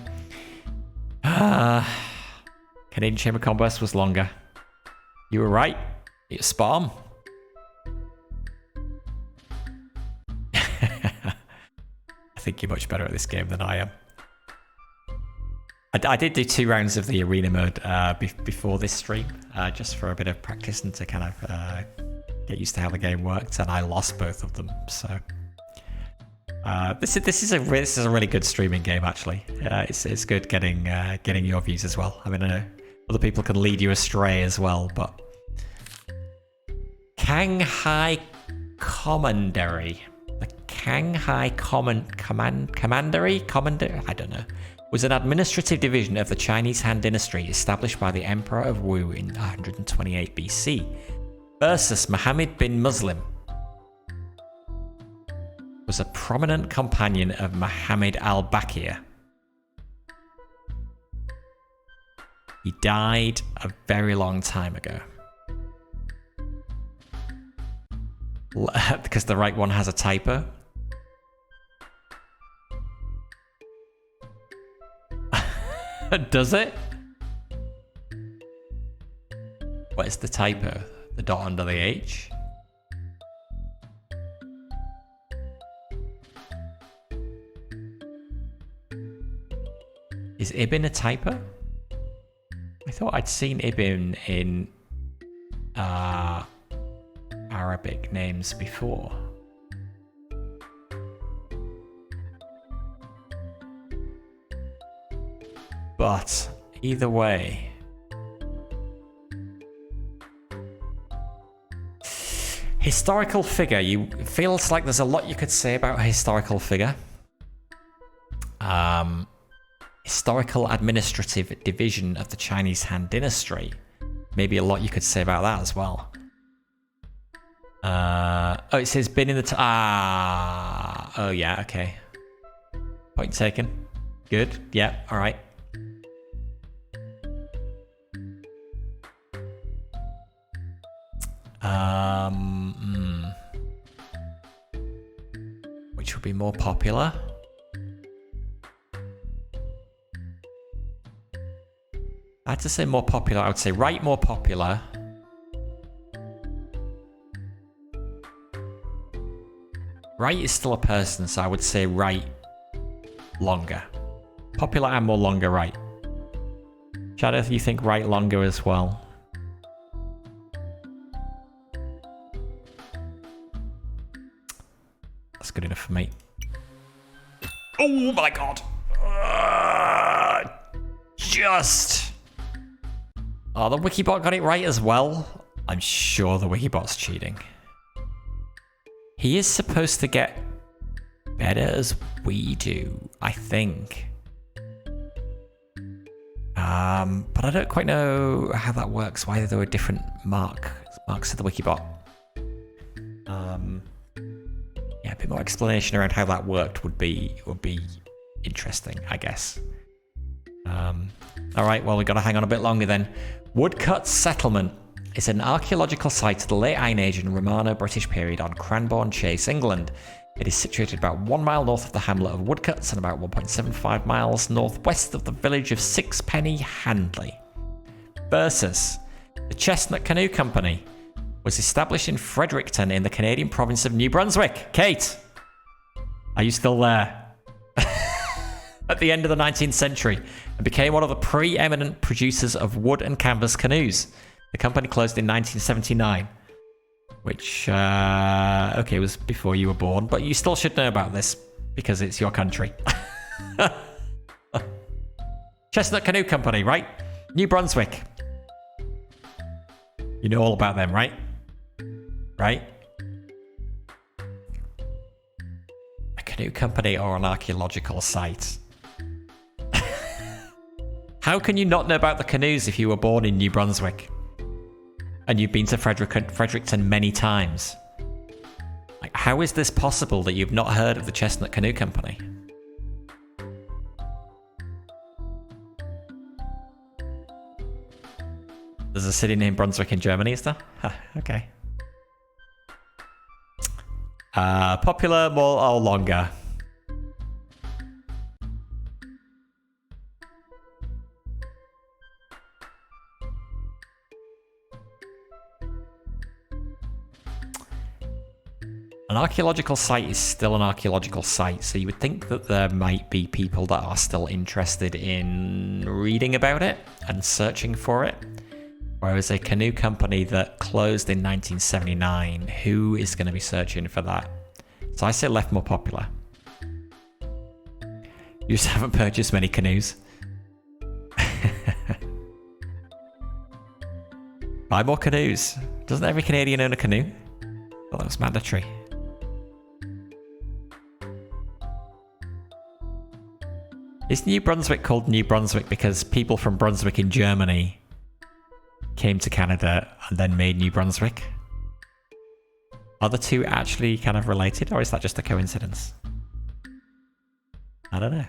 Canadian Chamber of Commerce was longer. You were right. It's spot on. I think you're much better at this game than I am. I did do 2 rounds of the arena mode before this stream, just for a bit of practice and to kind of get used to how the game worked, and I lost both of them. So this is a really good streaming game actually. It's good getting your views as well. I mean, I know other people can lead you astray as well, but Shanghai Commandery, the Shanghai Commandery, I don't know, was an administrative division of the Chinese Han Dynasty established by the Emperor of Wu in 128 BC. Versus Muhammad bin Muslim, was a prominent companion of Muhammad al-Baqir. He died a very long time ago. Because the right one has a typo. Does it? What is the typo? The dot under the H? Is Ibn a typo? I thought I'd seen Ibn in Arabic names before. But either way, historical figure. It feels like there's a lot you could say about a historical figure. Historical administrative division of the Chinese Han Dynasty. Maybe a lot you could say about that as well. Oh, it says been in the oh yeah, okay. Point taken. Good. Yeah, all right. Which would be more popular? I had to say more popular. I would say right more popular. Right is still a person, so I would say right longer. Popular and more longer right. Shadow, you think right longer as well? That's good enough for me. Oh my god! Just... Oh, the WikiBot got it right as well. I'm sure the WikiBot's cheating. He is supposed to get better as we do, I think. But I don't quite know how that works, why there were different marks of the WikiBot. Yeah, a bit more explanation around how that worked would be interesting, I guess. All right, well, we've got to hang on a bit longer then. Woodcut Settlement is an archaeological site of the late Iron Age and Romano-British period on Cranbourne Chase, England. It is situated about 1 mile north of the hamlet of Woodcuts and about 1.75 miles northwest of the village of Sixpenny Handley. Versus the Chestnut Canoe Company was established in Fredericton in the Canadian province of New Brunswick. Kate, are you still there? At the end of the 19th century and became one of the preeminent producers of wood and canvas canoes. The company closed in 1979, which, okay, was before you were born, but you still should know about this because it's your country. Chestnut Canoe Company, right? New Brunswick. You know all about them, right? Right? A canoe company or an archaeological site? How can you not know about the canoes if you were born in New Brunswick? And you've been to Fredericton many times? Like, how is this possible that you've not heard of the Chestnut Canoe Company? There's a city named Brunswick in Germany, is there? Huh, okay. Popular, more or longer? An archaeological site is still an archaeological site, so you would think that there might be people that are still interested in reading about it and searching for it. Whereas a canoe company that closed in 1979, who is going to be searching for that? So I say left more popular. You just haven't purchased many canoes. Buy more canoes. Doesn't every Canadian own a canoe? Well, that was mandatory. Is New Brunswick called New Brunswick because people from Brunswick in Germany came to Canada and then made New Brunswick? Are the two actually kind of related, or is that just a coincidence? I don't know.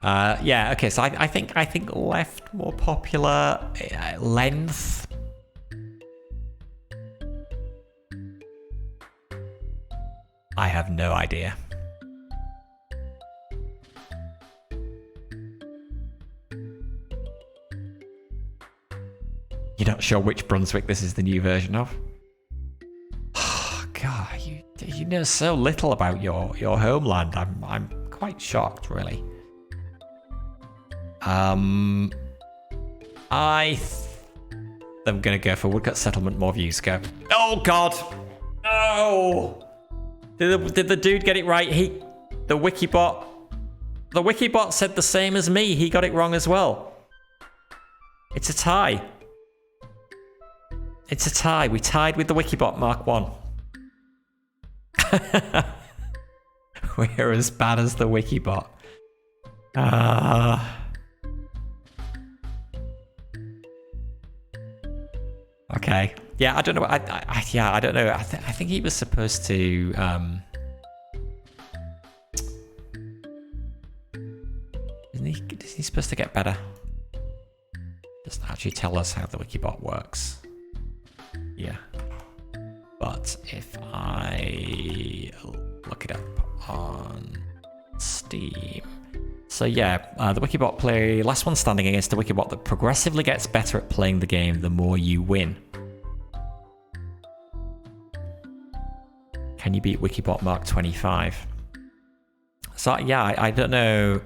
Yeah, okay, so I think left more popular. Length. I have no idea. You're not sure which Brunswick this is the new version of? Oh, God, you know so little about your homeland. I'm quite shocked, really. I'm gonna go for Woodcut Settlement. More views. Go. Oh God! No! Did the dude get it right? The WikiBot said the same as me. He got it wrong as well. It's a tie. It's a tie. We tied with the WikiBot Mark 1. We're as bad as the WikiBot. Okay. Yeah, I don't know. I don't know. I think he was supposed to. Isn't he supposed to get better? Doesn't actually tell us how the WikiBot works. Yeah. But if I look it up on Steam. So yeah, the WikiBot play last one standing against the WikiBot that progressively gets better at playing the game the more you win. Can you beat WikiBot Mark 25? So yeah, I don't know.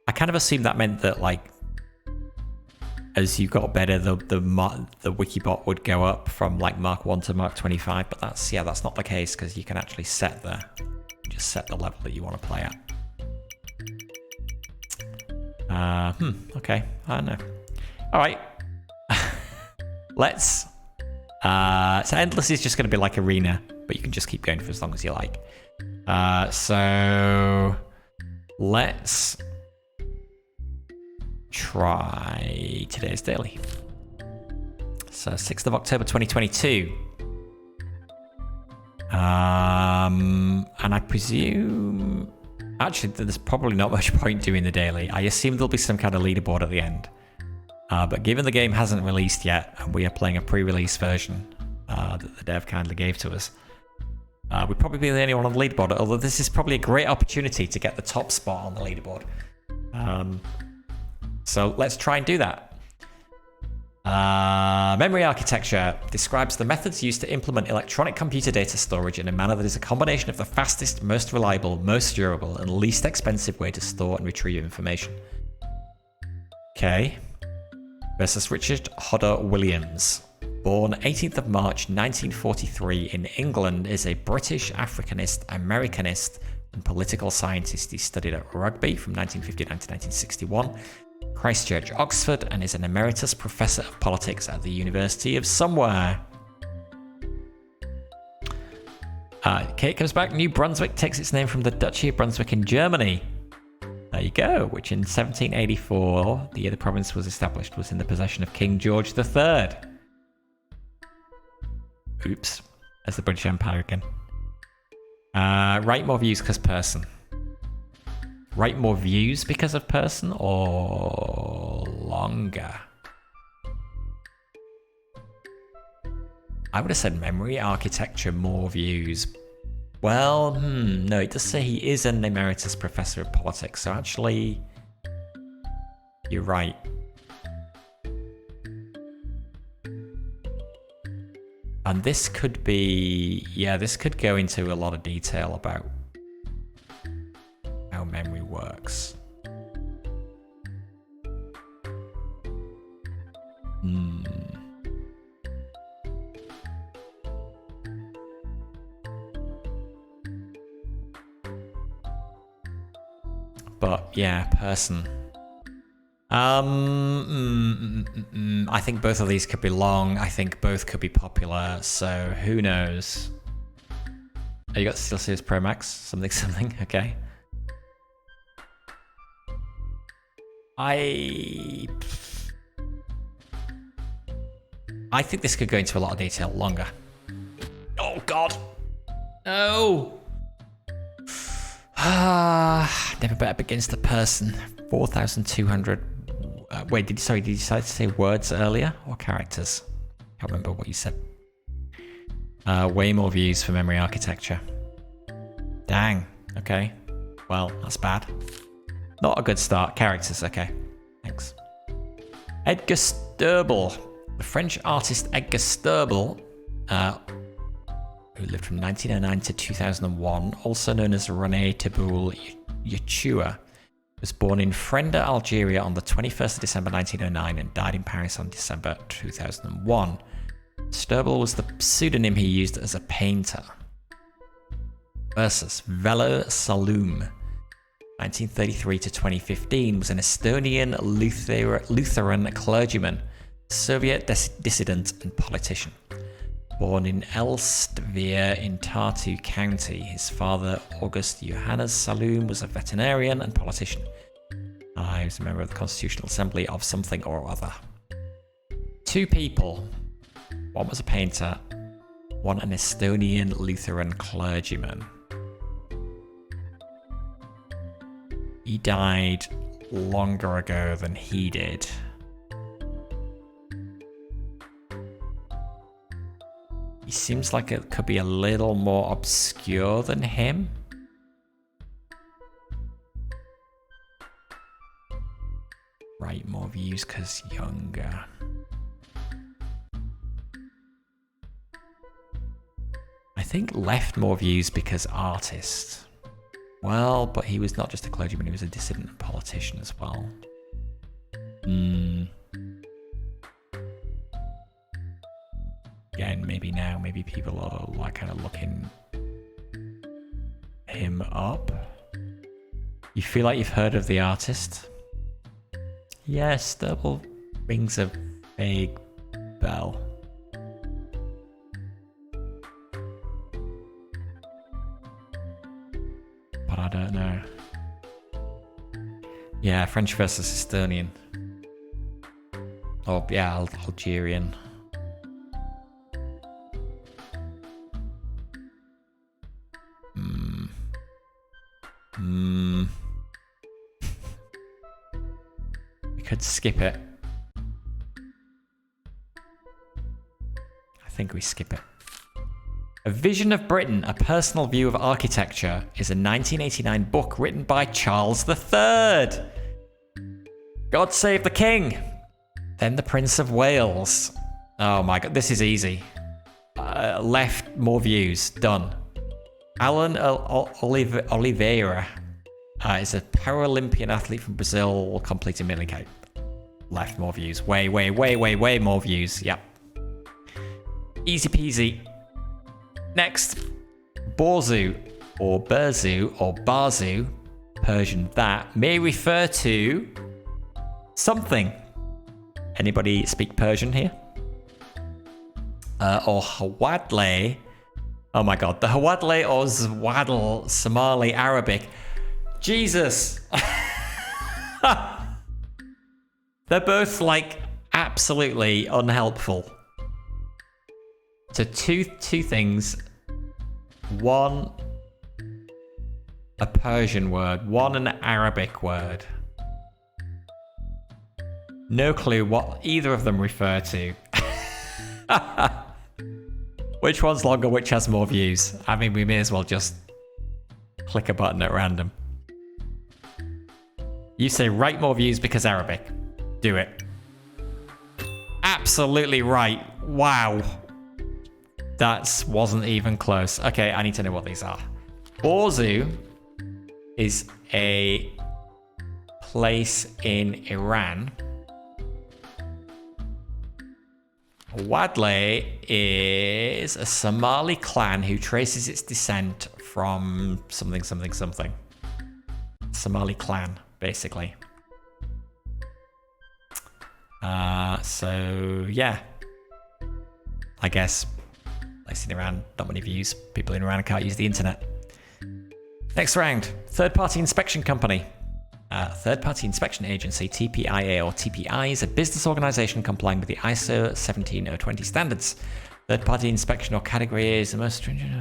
I kind of assumed that meant that like as you got better, the WikiBot would go up from like Mark 1 to Mark 25, but that's not the case because you can actually set the level that you want to play at. Okay, I don't know. All right, let's. So endless is just going to be like arena, but you can just keep going for as long as you like. So let's try today's daily. So 6th of October 2022. And I presume actually there's probably not much point doing the daily. I assume there'll be some kind of leaderboard at the end. But given the game hasn't released yet and we are playing a pre-release version that the dev kindly gave to us, we'd probably be the only one on the leaderboard, although this is probably a great opportunity to get the top spot on the leaderboard. So let's try and do that. Memory architecture describes the methods used to implement electronic computer data storage in a manner that is a combination of the fastest, most reliable, most durable, and least expensive way to store and retrieve information. Okay. Versus Richard Hodder Williams. Born 18th of March 1943 in England, is a British Africanist, Americanist, and political scientist. He studied at Rugby from 1959 to 1961. Christchurch, Oxford, and is an emeritus professor of politics at the University of somewhere. Kate comes back. New Brunswick takes its name from the Duchy of Brunswick in Germany. There you go. Which in 1784, the year the province was established, was in the possession of King George III. Oops. As the British Empire again. Write more views because person. Write more views because of person or longer? I would have said memory architecture, more views. Well, no, it does say he is an emeritus professor of politics, so actually, you're right. And this could be, yeah, this could go into a lot of detail about how memory works. But yeah, person. I think both of these could be long. I think both could be popular. So who knows? Oh, you got SteelSeries Pro Max? Something. Okay. I think this could go into a lot of detail longer. Oh God. No. Never bet up against a person. 4,200. Wait, did you decide to say words earlier or characters? Can't remember what you said. Way more views for memory architecture. Dang. Okay. Well, that's bad. Not a good start. Characters. Okay. Thanks. Edgar Sterbel. The French artist Edgar Sterbel, who lived from 1909 to 2001, also known as René Tiboul Yachua, was born in Frenda, Algeria on the 21st of December 1909 and died in Paris on December 2001. Sterbel was the pseudonym he used as a painter. Versus Velo Saloum, 1933 to 2015, was an Estonian Lutheran clergyman, Soviet dissident and politician. Born in Elstvir in Tartu County, his father, August Johannes Saloum, was a veterinarian and politician. He was a member of the Constitutional Assembly of something or other. Two people. One was a painter, one an Estonian Lutheran clergyman. He died longer ago than he did. He seems like it could be a little more obscure than him. Right, more views because younger. I think left more views because artist. Well, but he was not just a clergyman, he was a dissident and politician as well. Again, maybe now, maybe people are like kind of looking him up. You feel like you've heard of the artist? Yes, Sterbel rings a vague bell. But I don't know. Yeah, French versus Estonian. Oh, yeah, Algerian. We could skip it. I think we skip it. A Vision of Britain, A Personal View of Architecture is a 1989 book written by Charles III. God Save the King. Then the Prince of Wales. Oh my god, this is easy. Left, more views. Done. Alan Oliveira is a Paralympian athlete from Brazil, completing Millie Cape. Left, more views. Way more views. Yep. Easy peasy. Next. Borzu, or Burzu, or Barzu, Persian that, may refer to something. Anybody speak Persian here? Or Hawadle. Oh my god, the Hawadle or Zwadl Somali Arabic. Jesus! They're both like absolutely unhelpful. So two things. One, a Persian word. One, an Arabic word. No clue what either of them refer to. Which one's longer, which has more views? I mean, we may as well just click a button at random. You say write more views because Arabic. Do it. Absolutely right. Wow. That wasn't even close. Okay, I need to know what these are. Borzu is a place in Iran. Wadle is a Somali clan who traces its descent from something. Somali clan, basically. So, yeah. I guess, place in Iran, not many views. People in Iran can't use the internet. Next round, third-party inspection company. Third-party inspection agency, TPIA or TPI, is a business organization complying with the ISO 17020 standards. Third-party inspection or category is the most stringent.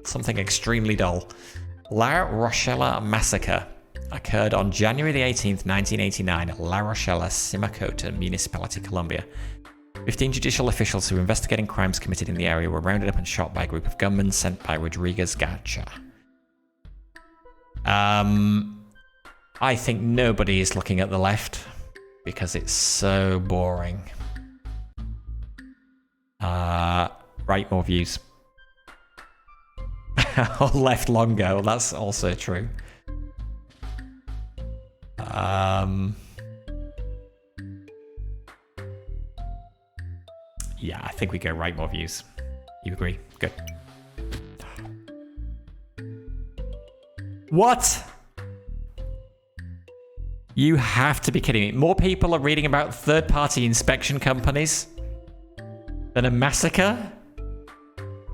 something extremely dull. La Rochelle Massacre occurred on January the 18th, 1989 at La Rochelle, Simacotta Municipality, Colombia. 15 judicial officials who were investigating crimes committed in the area were rounded up and shot by a group of gunmen sent by Rodriguez Gacha. I think nobody is looking at the left because it's so boring. Right, more views. Left longer, that's also true. Yeah, I think we go right, more views. You agree? Good. What? You have to be kidding me. More people are reading about third-party inspection companies than a massacre?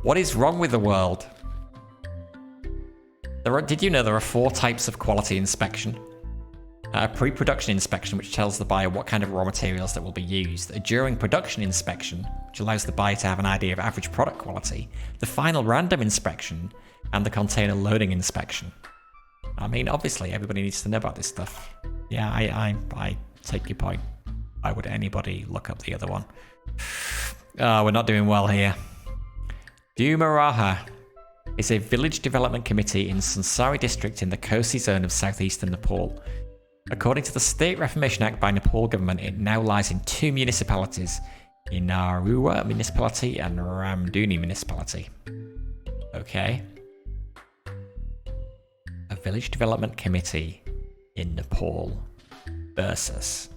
What is wrong with the world? Did you know there are 4 types of quality inspection? A pre-production inspection, which tells the buyer what kind of raw materials that will be used. A during production inspection, which allows the buyer to have an idea of average product quality. The final random inspection, and the container loading inspection. I mean, obviously, everybody needs to know about this stuff. Yeah, I take your point. Why would anybody look up the other one? Oh, we're not doing well here. Dumaraha is a village development committee in Sunsari district in the Kosi zone of southeastern Nepal. According to the State Reformation Act by Nepal government, it now lies in 2 municipalities, Inarua municipality and Ramduni municipality. Okay. A village development committee in Nepal versus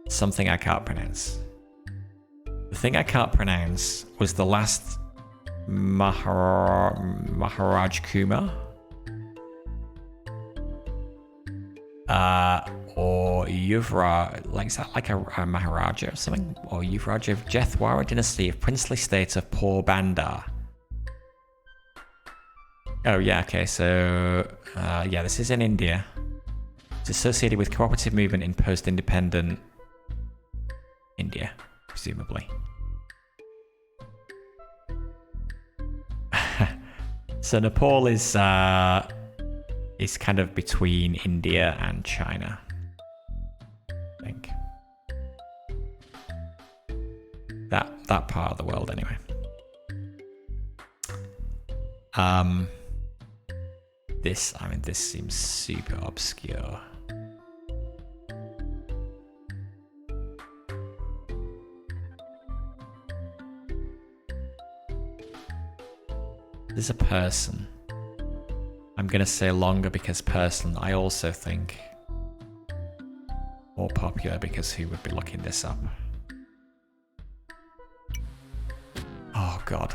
something I can't pronounce. The thing I can't pronounce was the last Maharaj Kumar. Or Yuvraj, like, is that like a Maharaja or something? Or Yuvraj of Jethwara dynasty of princely state of Porbandar. Oh yeah, okay, so yeah, this is in India. It's associated with cooperative movement in post-independent India, presumably. So Nepal is kind of between India and China, I think. That part of the world, anyway. This seems super obscure. There's a person. I'm going to say longer because person. I also think more popular because who would be looking this up? Oh, God.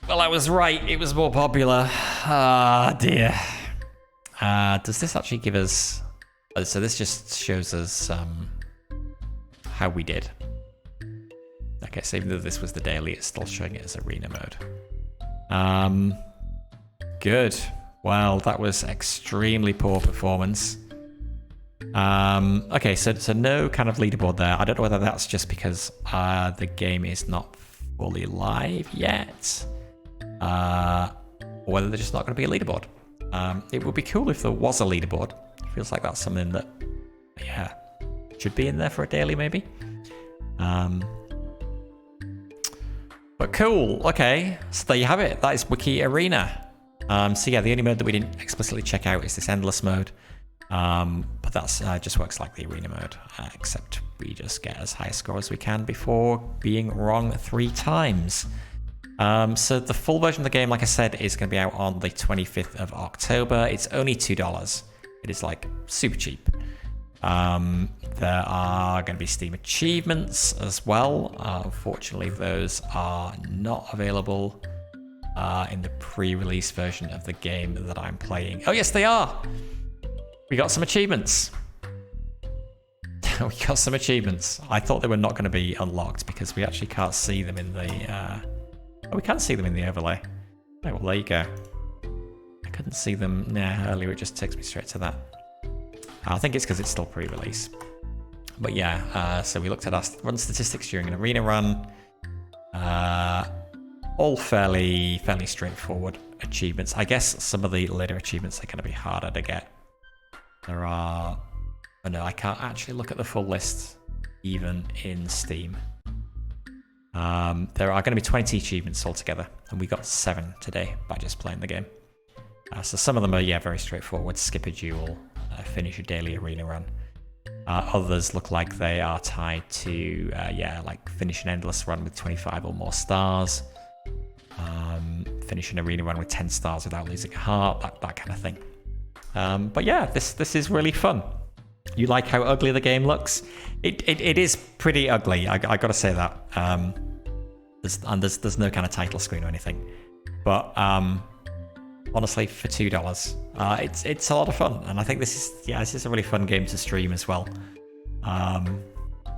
Well, I was right. It was more popular. Ah, dear. Does this actually give us... So this just shows us how we did. Okay, so even though this was the daily, it's still showing it as arena mode. Good. Well, that was extremely poor performance. Okay, so no kind of leaderboard there. I don't know whether that's just because the game is not fully live yet, or whether there's just not going to be a leaderboard. It would be cool if there was a leaderboard. It feels like that's something that, yeah, should be in there for a daily, maybe. But cool, okay, so there you have it. That is WikiArena. So yeah, the only mode that we didn't explicitly check out is this endless mode. But that's just works like the arena mode, except we just get as high a score as we can before being wrong 3 times. So the full version of the game, like I said, is going to be out on the 25th of October. It's only $2. It is like super cheap. There are going to be Steam achievements as well. Unfortunately, those are not available in the pre-release version of the game that I'm playing. Oh yes, they are! We got some achievements. We got some achievements. I thought they were not going to be unlocked because we actually can't see them in the... Oh, we can see them in the overlay. Oh, well, there you go. I couldn't see them earlier. It just takes me straight to that. I think it's because it's still pre-release. But yeah, so we looked at our run statistics during an arena run. All fairly straightforward achievements. I guess some of the later achievements are going to be harder to get. There are... Oh no, I can't actually look at the full list even in Steam. There are going to be 20 achievements altogether, and we got 7 today by just playing the game. So some of them are, yeah, very straightforward. Skip a duel, finish a daily arena run. Others look like they are tied to, yeah, like finish an endless run with 25 or more stars. Finish an arena run with 10 stars without losing a heart, that kind of thing. But yeah, this is really fun. You like how ugly the game looks? It is pretty ugly, I gotta say that. There's no kind of title screen or anything. But honestly, for $2, it's a lot of fun, and I think this is a really fun game to stream as well.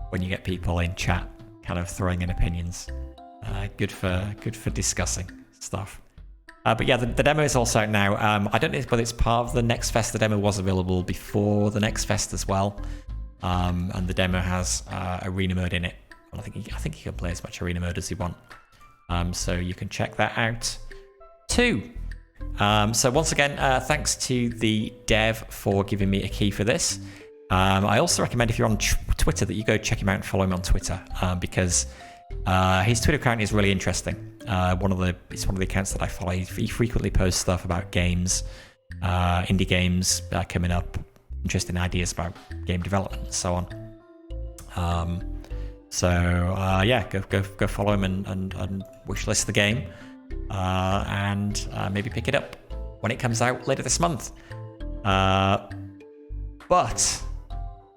When you get people in chat kind of throwing in opinions, good for discussing stuff. But yeah, the demo is also out now. I don't know whether it's part of the Next Fest. The demo was available before the Next Fest as well, and the demo has arena mode in it. I think you can play as much arena mode as you want. So you can check that out too. So once again, thanks to the dev for giving me a key for this. I also recommend if you're on Twitter that you go check him out and follow him on Twitter, because his Twitter account is really interesting. It's one of the accounts that I follow. He frequently posts stuff about games, indie games coming up, interesting ideas about game development, and so on. Yeah, go follow him and wishlist the game, and maybe pick it up when it comes out later this month. But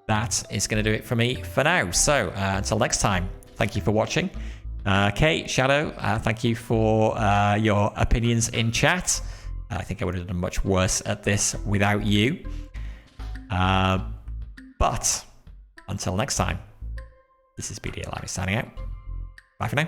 that is going to do it for me for now. So until next time, thank you for watching. Kate, Shadow, thank you for your opinions in chat. I think I would have done much worse at this without you. But until next time, this is BDA Live signing out. Bye for now.